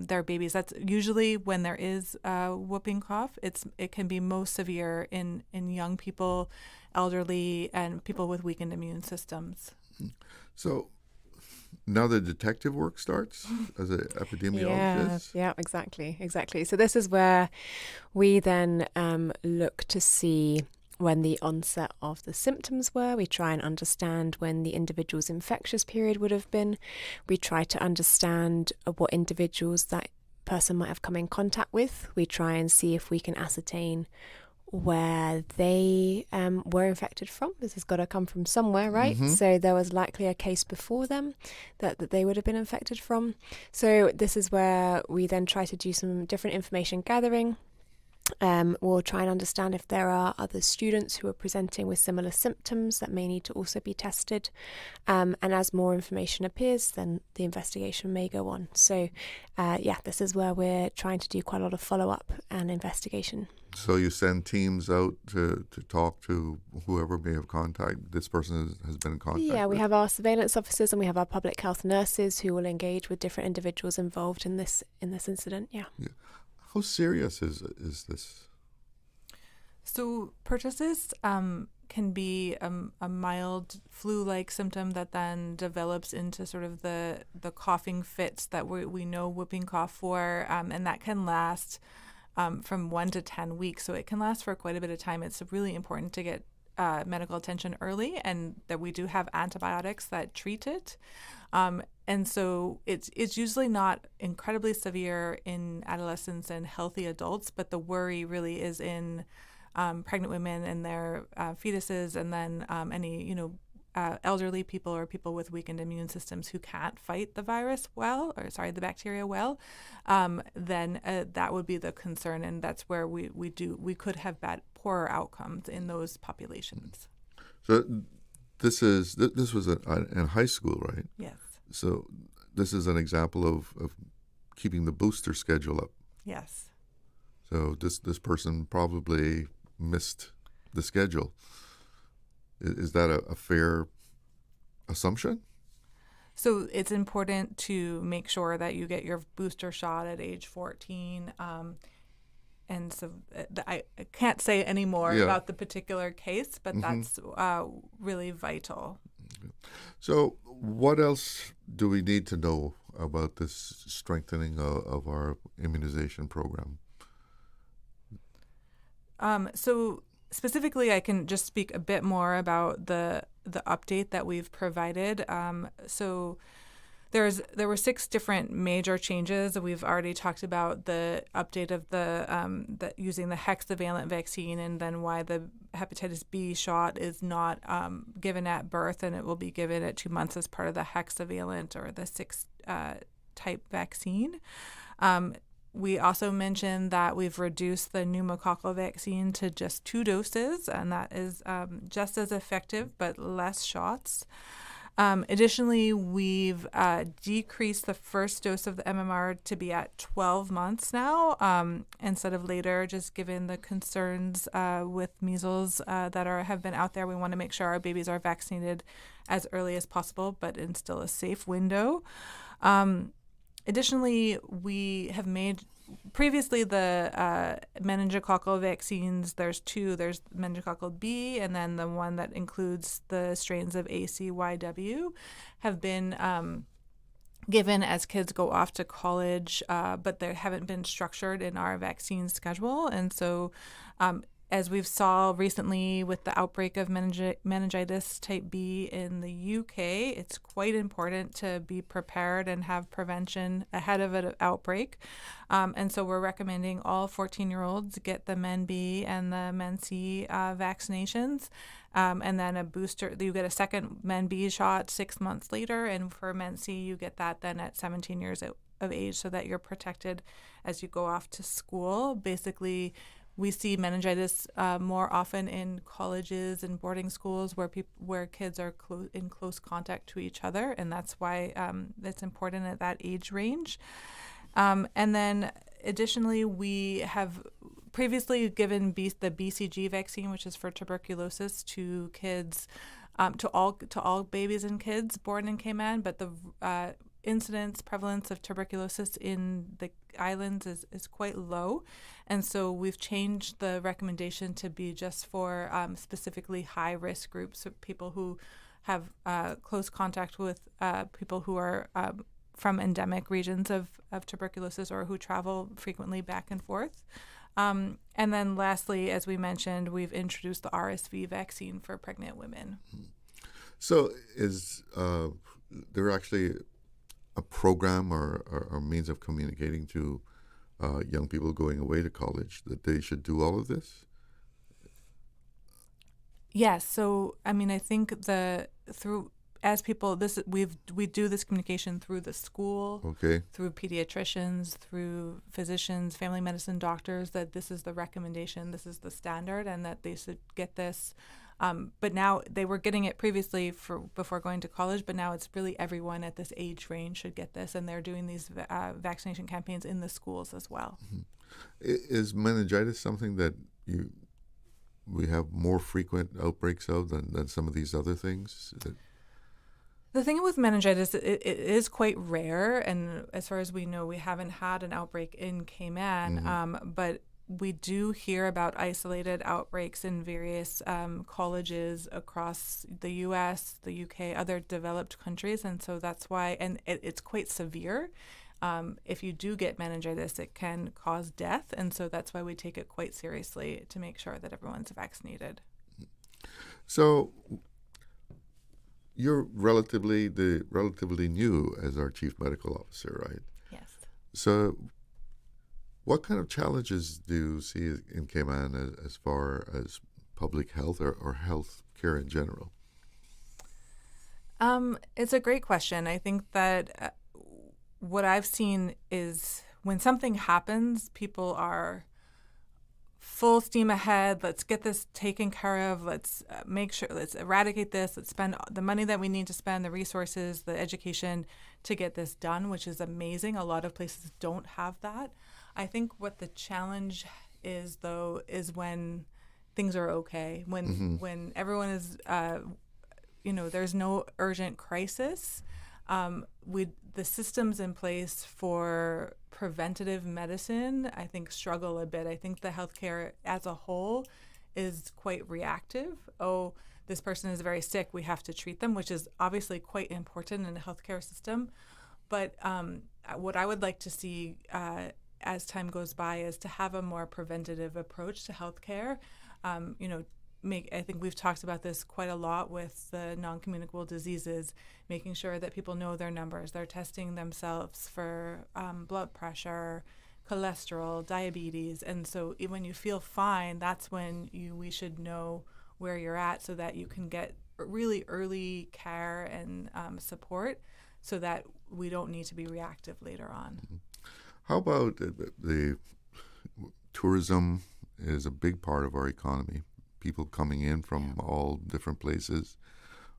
their babies. That's usually when there is whooping cough. It can be most severe in young people, elderly, and people with weakened immune systems. So now the detective work starts as an epidemiologist? Yeah, exactly. So this is where we then look to see when the onset of the symptoms were. We try and understand when the individual's infectious period would have been. We try to understand what individuals that person might have come in contact with. We try and see if we can ascertain where they were infected from. This has got to come from somewhere, right? Mhm. So there was likely a case before them that they would have been infected from. So this is where we then try to do some different information gathering. We'll try and understand if there are other students who are presenting with similar symptoms that may need to also be tested. And as more information appears, then the investigation may go on. So, this is where we're trying to do quite a lot of follow-up and investigation. So you send teams out to talk to whoever may have contact. This person has been in contact. Yeah, we with. have our surveillance officers and we have our public health nurses who will engage with different individuals involved in this incident. Yeah. How serious is this? So pertussis can be a mild flu-like symptom that then develops into sort of the coughing fits that we know whooping cough for, and that can last from 1 to 10 weeks. So it can last for quite a bit of time. It's really important to get medical attention early, and that we do have antibiotics that treat it. And so it's usually not incredibly severe in adolescents and healthy adults, but the worry really is in pregnant women and their fetuses, and then any elderly people or people with weakened immune systems who can't fight the the bacteria well. Then that would be the concern, and that's where we could have poorer outcomes in those populations. So this was in high school, right? Yes. So this is an example of keeping the booster schedule up. Yes. So this person probably missed the schedule. Is that a fair assumption? So it's important to make sure that you get your booster shot at age 14. And so I can't say any more about the particular case, but that's really vital. So what else do we need to know about this strengthening of our immunization program? So specifically, I can just speak a bit more about the update that we've provided. So there were 6 different major changes. We've already talked about the update of the using the hexavalent vaccine, and then why the hepatitis B shot is not given at birth, and it will be given at 2 months as part of the hexavalent or the 6 type vaccine. We also mentioned that we've reduced the pneumococcal vaccine to just 2 doses, and that is just as effective but less shots. Additionally, we've decreased the first dose of the MMR to be at 12 months now, instead of later, just given the concerns with measles that have been out there. We want to make sure our babies are vaccinated as early as possible, but in still a safe window. Additionally, we have made previously the meningococcal vaccines. There's 2. There's meningococcal B, and then the one that includes the strains of ACYW have been given as kids go off to college, but they haven't been structured in our vaccine schedule. And so as we've saw recently with the outbreak of meningitis type B in the UK, it's quite important to be prepared and have prevention ahead of an outbreak. And so we're recommending all 14-year-olds get the Men B and the Men C vaccinations. And then a booster, you get a second Men B shot 6 months later. And for Men C, you get that then at 17 years of age, so that you're protected as you go off to school. Basically, we see meningitis more often in colleges and boarding schools where kids are in close contact to each other, and that's why it's important at that age range. And then additionally, we have previously given the BCG vaccine, which is for tuberculosis, to kids, to all babies and kids born in Cayman, but the prevalence of tuberculosis in the islands is quite low, and so we've changed the recommendation to be just for specifically high-risk groups of people who have close contact with people who are from endemic regions of tuberculosis or who travel frequently back and forth. And then lastly, as we mentioned, we've introduced the RSV vaccine for pregnant women. So is there actually a program or means of communicating to young people going away to college that they should do all of this? Yes. So, I mean, I think we do this communication through the school, Okay. through pediatricians, through physicians, family medicine doctors, that this is the recommendation, this is the standard, and that they should get this. But now they were getting it previously before going to college, but now it's really everyone at this age range should get this, and they're doing these vaccination campaigns in the schools as well. Mm-hmm. Is meningitis something that we have more frequent outbreaks of than some of these other things? The thing with meningitis, it is quite rare, and as far as we know, we haven't had an outbreak in Cayman, but we do hear about isolated outbreaks in various colleges across the U.S., the U.K., other developed countries, and so that's why, and it's quite severe. If you do get meningitis, it can cause death, and so that's why we take it quite seriously to make sure that everyone's vaccinated. So you're relatively new as our chief medical officer, right? Yes. So what kind of challenges do you see in Cayman as far as public health or health care in general? It's a great question. I think that what I've seen is when something happens, people are full steam ahead. Let's get this taken care of. Let's make sure, let's eradicate this. Let's spend the money that we need to spend, the resources, the education to get this done, which is amazing. A lot of places don't have that. I think what the challenge is, though, is when things are okay, when everyone is, there's no urgent crisis. The systems in place for preventative medicine, I think, struggle a bit. I think the healthcare as a whole is quite reactive. Oh, this person is very sick, we have to treat them, which is obviously quite important in a healthcare system. But what I would like to see as time goes by is to have a more preventative approach to healthcare. I think we've talked about this quite a lot with the non-communicable diseases, making sure that people know their numbers. They're testing themselves for blood pressure, cholesterol, diabetes. And so when you feel fine, that's when we should know where you're at so that you can get really early care and support so that we don't need to be reactive later on. How about the tourism is a big part of our economy. People coming in from all different places.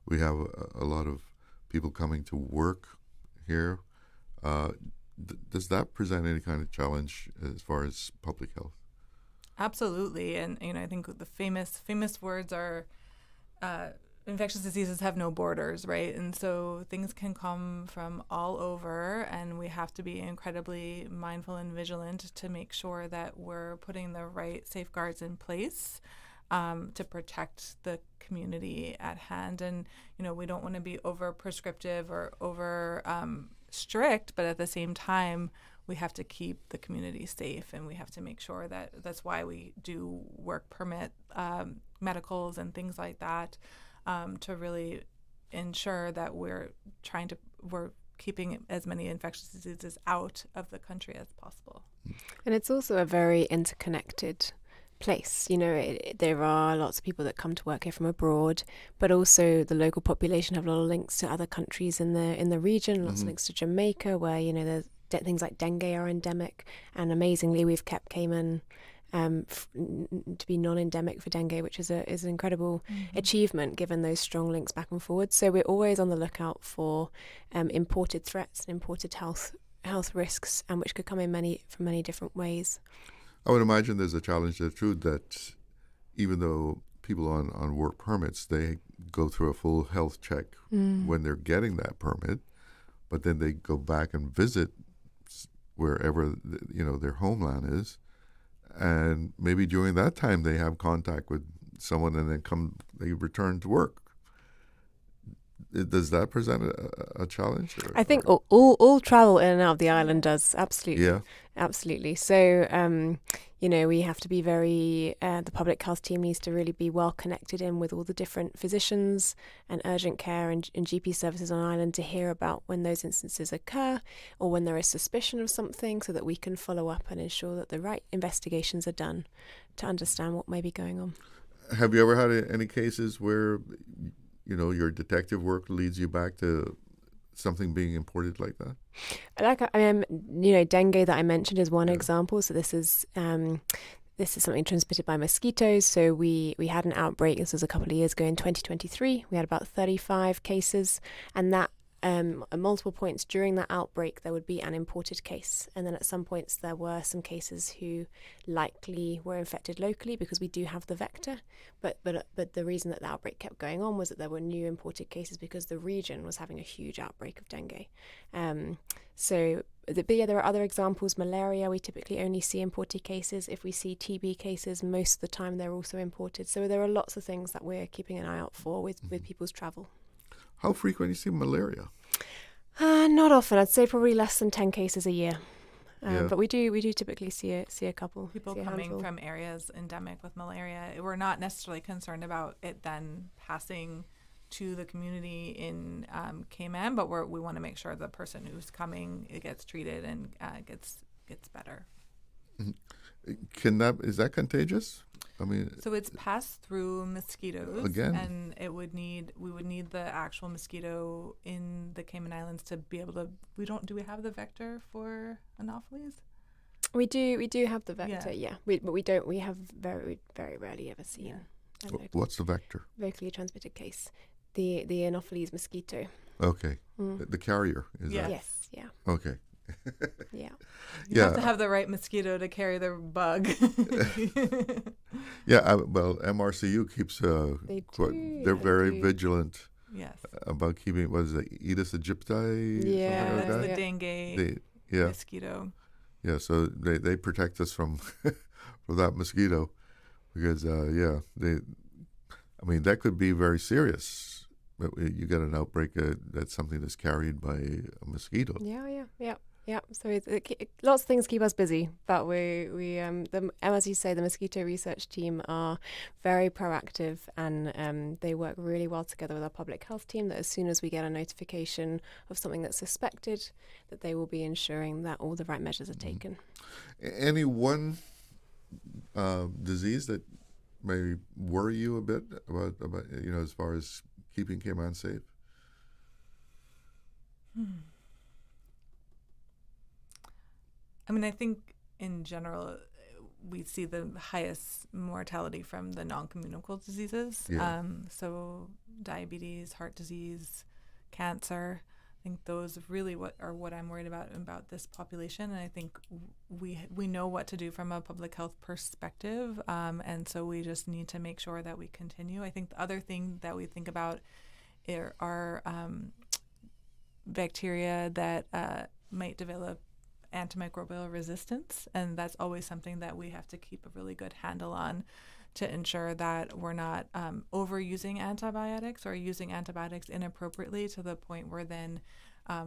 We have a lot of people coming to work here. Does that present any kind of challenge as far as public health? Absolutely, and I think the famous words are infectious diseases have no borders, right? And so things can come from all over, and we have to be incredibly mindful and vigilant to make sure that we're putting the right safeguards in place to protect the community at hand. And, we don't want to be over prescriptive or over strict, but at the same time, we have to keep the community safe, and we have to make sure that's why we do work permit medicals and things like that to really ensure that we're keeping as many infectious diseases out of the country as possible. And it's also a very interconnected place. There are lots of people that come to work here from abroad, but also the local population have a lot of links to other countries in the region, lots of links to Jamaica, where there's things like dengue are endemic, and amazingly we've kept Cayman to be non-endemic for dengue, which is an incredible achievement given those strong links back and forward. So we're always on the lookout for imported threats and imported health risks, and which could come in from many different ways. I would imagine there's a challenge there too, that even though people on work permits, they go through a full health check when they're getting that permit, but then they go back and visit wherever their homeland is, and maybe during that time they have contact with someone, and then they return to work. Does that present a challenge? I think all travel in and out of the island does, absolutely. Yeah. Absolutely. So, we have to be the public health team needs to really be well connected in with all the different physicians and urgent care and GP services on island to hear about when those instances occur or when there is suspicion of something so that we can follow up and ensure that the right investigations are done to understand what may be going on. Have you ever had any cases where, your detective work leads you back to something being imported like that? Dengue that I mentioned is one example. So this is something transmitted by mosquitoes. So we had an outbreak. This was a couple of years ago in 2023. We had about 35 cases, and that at multiple points during that outbreak there would be an imported case, and then at some points there were some cases who likely were infected locally because we do have the vector, but the reason that the outbreak kept going on was that there were new imported cases because the region was having a huge outbreak of dengue. There are other examples. Malaria, we typically only see imported cases. If we see TB cases, most of the time they're also imported. So there are lots of things that we're keeping an eye out for with people's travel. How frequent do you see malaria? Not often. I'd say probably less than 10 cases a year. Yeah. But we do typically see a couple. People see a coming handful. from areas endemic with malaria. We're not necessarily concerned about it then passing to the community in Cayman, but we want to make sure the person who's coming gets treated and gets better. Is that contagious? I mean, so it's passed through mosquitoes again, and we would need the actual mosquito in the Cayman Islands to be able to. Do we have the vector for Anopheles? We do have the vector, yeah. But we don't. We have very very rarely ever seen. What's the vector? Locally transmitted case, the Anopheles mosquito. Okay, the carrier is that? Yes, yeah. Okay. Yeah. You have to have the right mosquito to carry the bug. Well, MRCU keeps. They're very vigilant. Yes. About keeping Aedes aegypti. Yeah, like that's the dengue mosquito. Yeah, so they protect us from that mosquito because that could be very serious. You get an outbreak that's something that's carried by a mosquito. Yeah. So lots of things keep us busy, but as you say, the mosquito research team are very proactive, and they work really well together with our public health team. That as soon as we get a notification of something that's suspected, that they will be ensuring that all the right measures are taken. Any one disease that may worry you a bit about as far as keeping Cayman safe? I think in general we see the highest mortality from the non-communicable diseases. Yeah. So diabetes, heart disease, cancer. I think those really what I'm worried about this population. And I think we know what to do from a public health perspective. And so we just need to make sure that we continue. I think the other thing that we think about are bacteria that might develop antimicrobial resistance, and that's always something that we have to keep a really good handle on to ensure that we're not overusing antibiotics or using antibiotics inappropriately to the point where then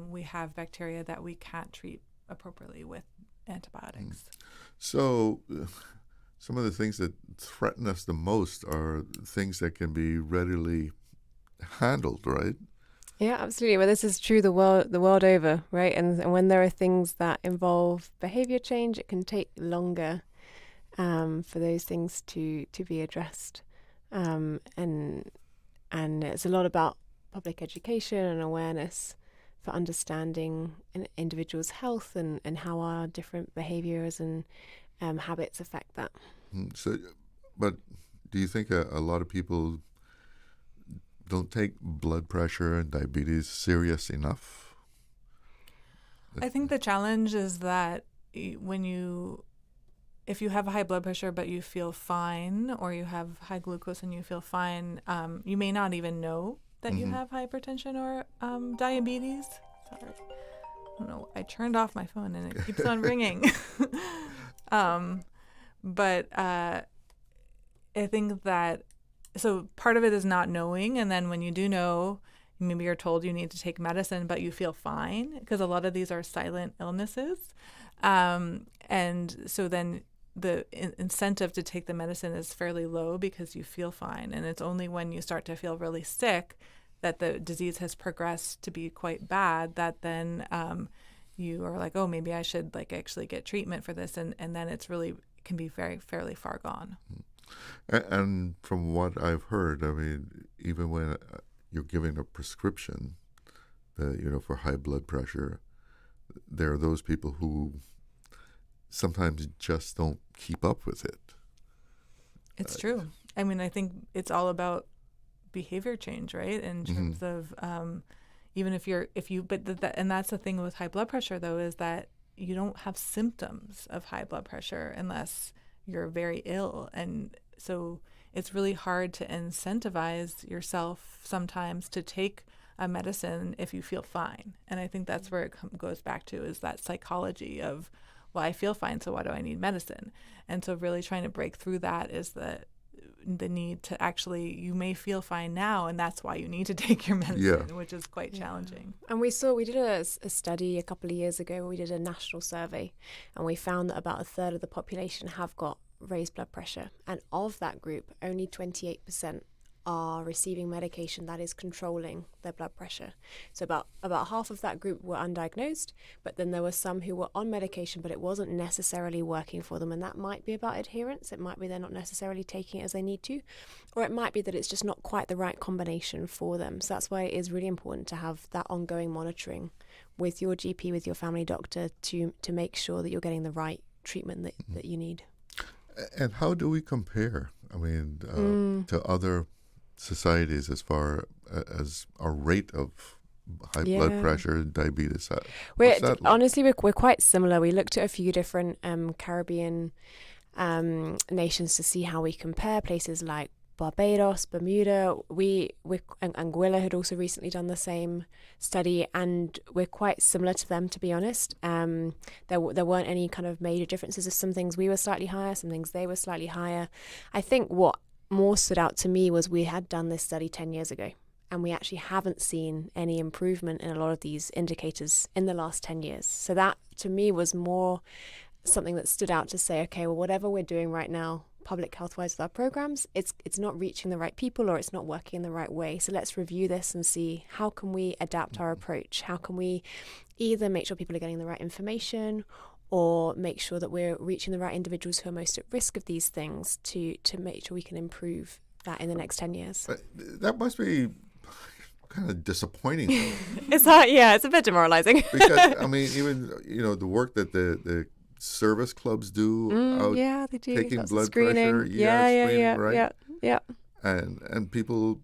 we have bacteria that we can't treat appropriately with antibiotics. So some of the things that threaten us the most are things that can be readily handled, right? Yeah, absolutely. Well, this is true the world over, right? And when there are things that involve behavior change, it can take longer for those things to be addressed. And it's a lot about public education and awareness for understanding an individual's health and how our different behaviors and habits affect that. But do you think a lot of people don't take blood pressure and diabetes serious enough? I think the challenge is that if you have high blood pressure but you feel fine, or you have high glucose and you feel fine, you may not even know that you have hypertension or diabetes. Sorry. I don't know. I turned off my phone and it keeps on ringing. But I think that so part of it is not knowing, and then when you do know, maybe you're told you need to take medicine, but you feel fine, because a lot of these are silent illnesses. And so then the incentive to take the medicine is fairly low because you feel fine. And it's only when you start to feel really sick that the disease has progressed to be quite bad that then you are like, oh, maybe I should like actually get treatment for this. And then it's really can be fairly far gone. And from what I've heard, I mean, even when you're given a prescription, for high blood pressure, there are those people who sometimes just don't keep up with it. It's true. I mean, I think it's all about behavior change, right? In terms of even and that's the thing with high blood pressure, though, is that you don't have symptoms of high blood pressure unless you're very ill. And so it's really hard to incentivize yourself sometimes to take a medicine if you feel fine. And I think that's where it goes back to, is that psychology of, well, I feel fine, so why do I need medicine? And so really trying to break through that is the need to actually, you may feel fine now, and that's why you need to take your medicine, which is quite challenging. And we did a study a couple of years ago where we did a national survey, and we found that about a third of the population have got raised blood pressure. And of that group, only 28% are receiving medication that is controlling their blood pressure. So about half of that group were undiagnosed, but then there were some who were on medication, but it wasn't necessarily working for them. And that might be about adherence. It might be they're not necessarily taking it as they need to, or it might be that it's just not quite the right combination for them. So that's why it is really important to have that ongoing monitoring with your GP, with your family doctor, to make sure that you're getting the right treatment that you need. And how do we compare, I mean, to other societies as far as our rate of high blood pressure and diabetes? Honestly, we're quite similar. We looked at a few different Caribbean nations to see how we compare. Places like Barbados, Bermuda, Anguilla had also recently done the same study, and we're quite similar to them, to be honest. There weren't any kind of major differences. Some things we were slightly higher, some things they were slightly higher. I think what more stood out to me was we had done this study 10 years ago, and we actually haven't seen any improvement in a lot of these indicators in the last 10 years. So that, to me, was more something that stood out to say, okay, well, whatever we're doing right now, public health-wise with our programs, it's not reaching the right people, or it's not working in the right way. So let's review this and see, how can we adapt our approach? How can we either make sure people are getting the right information, or make sure that we're reaching the right individuals who are most at risk of these things, to make sure we can improve that in the next 10 years. That must be kind of disappointing. It's a bit demoralizing. Because, I mean, even, the work that the service clubs do they do. Taking Lots blood of screening. pressure. Screening, right? Yeah. And people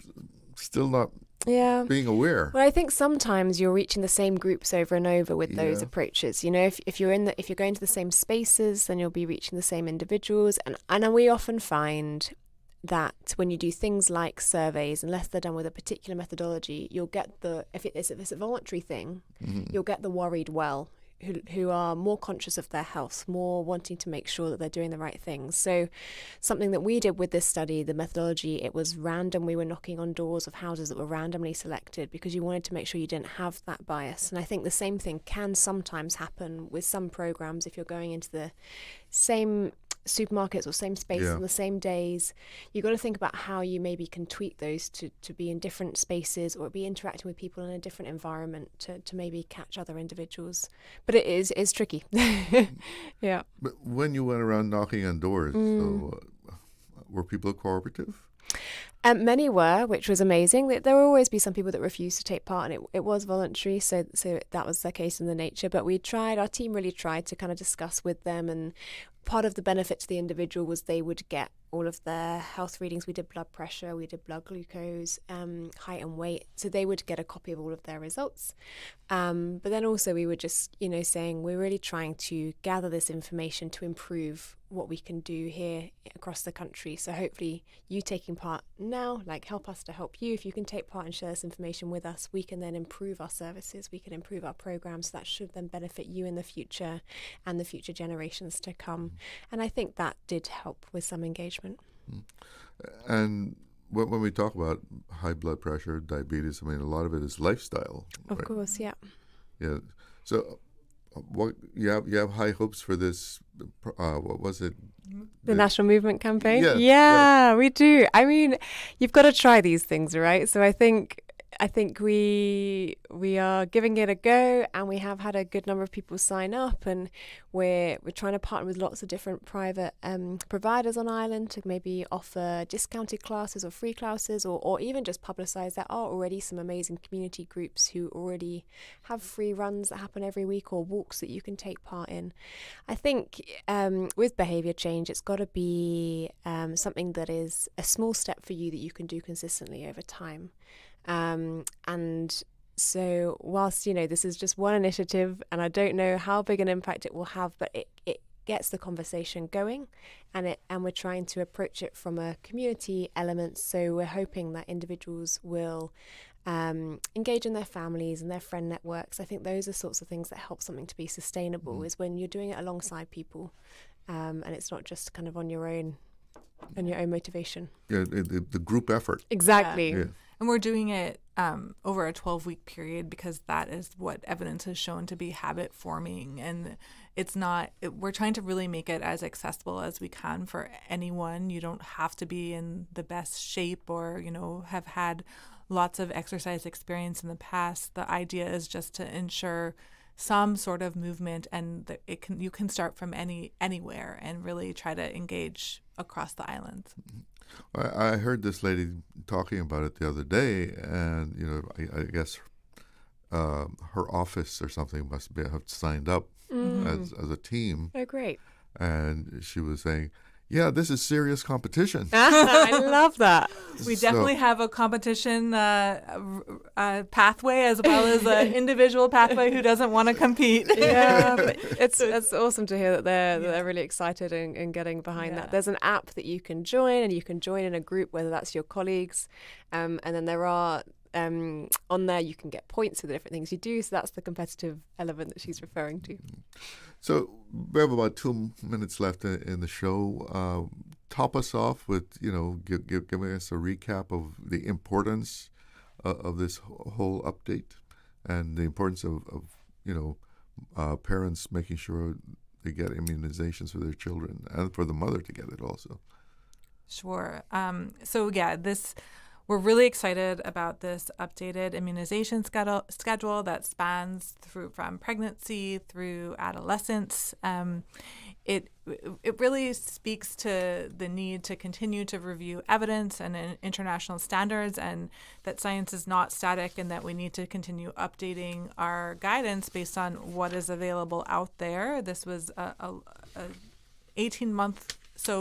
still not being aware. Well, I think sometimes you're reaching the same groups over and over with those approaches. If you're going to the same spaces, then you'll be reaching the same individuals. And we often find that when you do things like surveys, unless they're done with a particular methodology, you'll get if it's a voluntary thing, you'll get the worried well, who are more conscious of their health, more wanting to make sure that they're doing the right things. So something that we did with this study, the methodology, it was random. We were knocking on doors of houses that were randomly selected because you wanted to make sure you didn't have that bias. And I think the same thing can sometimes happen with some programs. If you're going into the same supermarkets or same spaces on the same days, you've got to think about how you maybe can tweak those to be in different spaces, or be interacting with people in a different environment to maybe catch other individuals. But it is tricky. Yeah. But when you went around knocking on doors, were people cooperative? Many were, which was amazing. There will always be some people that refuse to take part, and it was voluntary, so that was the case in the nature. But our team really tried to kind of discuss with them, and part of the benefit to the individual was they would get all of their health readings. We did blood pressure, we did blood glucose, height and weight. So they would get a copy of all of their results. But then also we were just, saying we're really trying to gather this information to improve what we can do here across the country. So hopefully you taking part now, help us to help you. If you can take part and share this information with us, we can then improve our services, we can improve our programs. That should then benefit you in the future and the future generations to come. And I think that did help with some engagement. And when we talk about high blood pressure, diabetes, I mean, a lot of it is lifestyle. Of right? course, yeah. Yeah. So, what you have high hopes for this? What was it? The National Movement Campaign? Yeah, we do. I mean, you've got to try these things, right? So I think we are giving it a go, and we have had a good number of people sign up, and we're trying to partner with lots of different private providers on Ireland to maybe offer discounted classes or free classes, or even just publicise there are already some amazing community groups who already have free runs that happen every week or walks that you can take part in. I think with behaviour change, it's got to be something that is a small step for you that you can do consistently over time. And so whilst, this is just one initiative and I don't know how big an impact it will have, but it gets the conversation going, and we're trying to approach it from a community element. So we're hoping that individuals will engage in their families and their friend networks. I think those are sorts of things that help something to be sustainable, is when you're doing it alongside people, and it's not just kind of on your own and your own motivation. Yeah, the group effort. Exactly. Yeah. And we're doing it over a 12-week period because that is what evidence has shown to be habit forming. And we're trying to really make it as accessible as we can for anyone. You don't have to be in the best shape or, have had lots of exercise experience in the past. The idea is just to ensure some sort of movement, and that you can start from anywhere and really try to engage across the island. I heard this lady talking about it the other day, and I guess her office or something must have signed up as a team. Oh, great! And she was saying, "Yeah, this is serious competition." I love that. We definitely have a competition pathway as well as an individual pathway who doesn't want to compete. Yeah, but it's awesome to hear that they're really excited and getting behind that. There's an app that you can join, and you can join in a group, whether that's your colleagues, and then there are on there you can get points for the different things you do. So that's the competitive element that she's referring to. So we have about 2 minutes left in the show. Top us off with, giving us a recap of the importance of this whole update and the importance of parents making sure they get immunizations for their children and for the mother to get it also. Sure. We're really excited about this updated immunization schedule that spans from pregnancy through adolescence. It really speaks to the need to continue to review evidence and international standards, and that science is not static, and that we need to continue updating our guidance based on what is available out there. This was a 18-month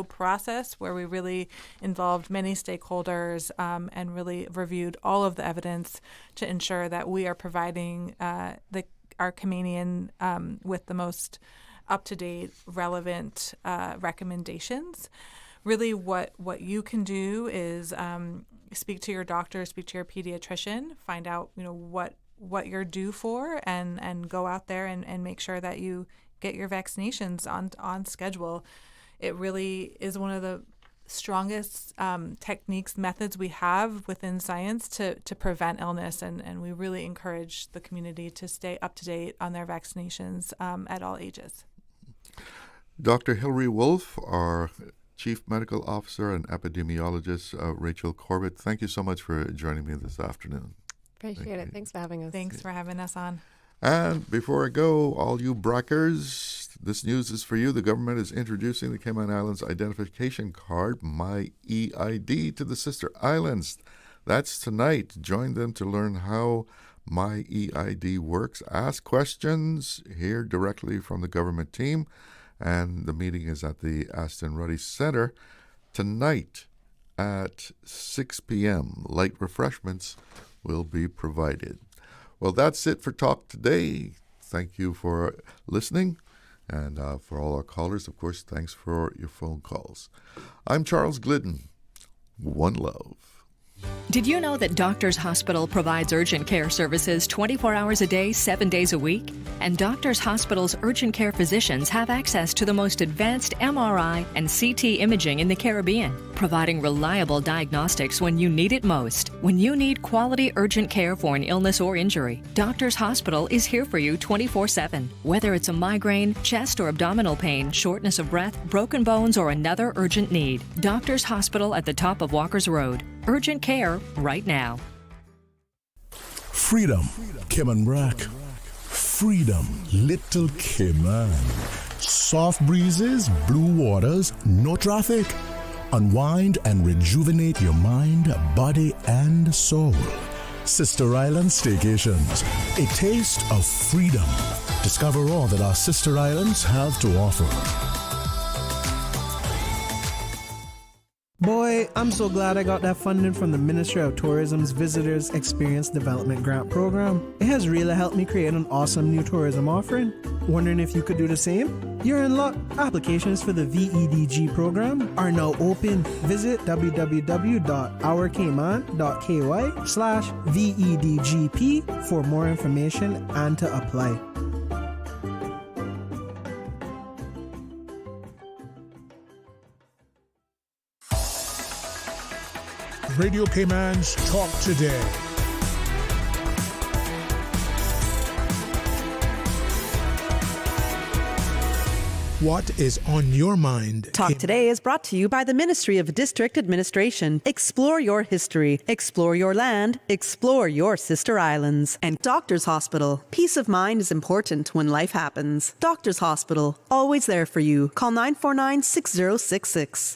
process where we really involved many stakeholders and really reviewed all of the evidence to ensure that we are providing our Canadian with the most up-to-date, relevant recommendations. Really what you can do is speak to your doctor, speak to your pediatrician, find out what you're due for, and go out there and make sure that you get your vaccinations on schedule. It really is one of the strongest methods we have within science to prevent illness, and we really encourage the community to stay up to date on their vaccinations at all ages. Dr. Hilary Wolfe, our Chief Medical Officer, and epidemiologist Rachel Corbett, thank you so much for joining me this afternoon. Appreciate it. Thanks for having us. Thanks for having us on. And before I go, all you Brackers, this news is for you. The government is introducing the Cayman Islands identification card, My EID, to the sister islands. That's tonight. Join them to learn how My EID works. Ask questions, hear directly from the government team. And the meeting is at the Aston Ruddy Center tonight at 6 p.m. Light refreshments will be provided. Well, that's it for Talk Today. Thank you for listening. And for all our callers, of course, thanks for your phone calls. I'm Charles Glidden. One love. Did you know that Doctors Hospital provides urgent care services 24 hours a day, 7 days a week? And Doctors Hospital's urgent care physicians have access to the most advanced MRI and CT imaging in the Caribbean, providing reliable diagnostics when you need it most. When you need quality urgent care for an illness or injury, Doctors Hospital is here for you 24/7. Whether it's a migraine, chest or abdominal pain, shortness of breath, broken bones, or another urgent need, Doctors Hospital at the top of Walker's Road. Urgent care right now. Freedom, Cayman Brack. Freedom, Little Cayman. Soft breezes, blue waters, no traffic. Unwind and rejuvenate your mind, body, and soul. Sister Island Staycations, a taste of freedom. Discover all that our sister islands have to offer. Boy, I'm so glad I got that funding from the Ministry of Tourism's Visitors Experience Development Grant Program. It has really helped me create an awesome new tourism offering. Wondering if you could do the same? You're in luck. Applications for the VEDG program are now open. Visit www.ourcayman.ky/VEDGP for more information and to apply. Radio Cayman's Talk Today. What is on your mind? Talk Today is brought to you by the Ministry of District Administration. Explore your history, explore your land, explore your sister islands. And Doctors Hospital. Peace of mind is important when life happens. Doctors Hospital, always there for you. Call 949-6066.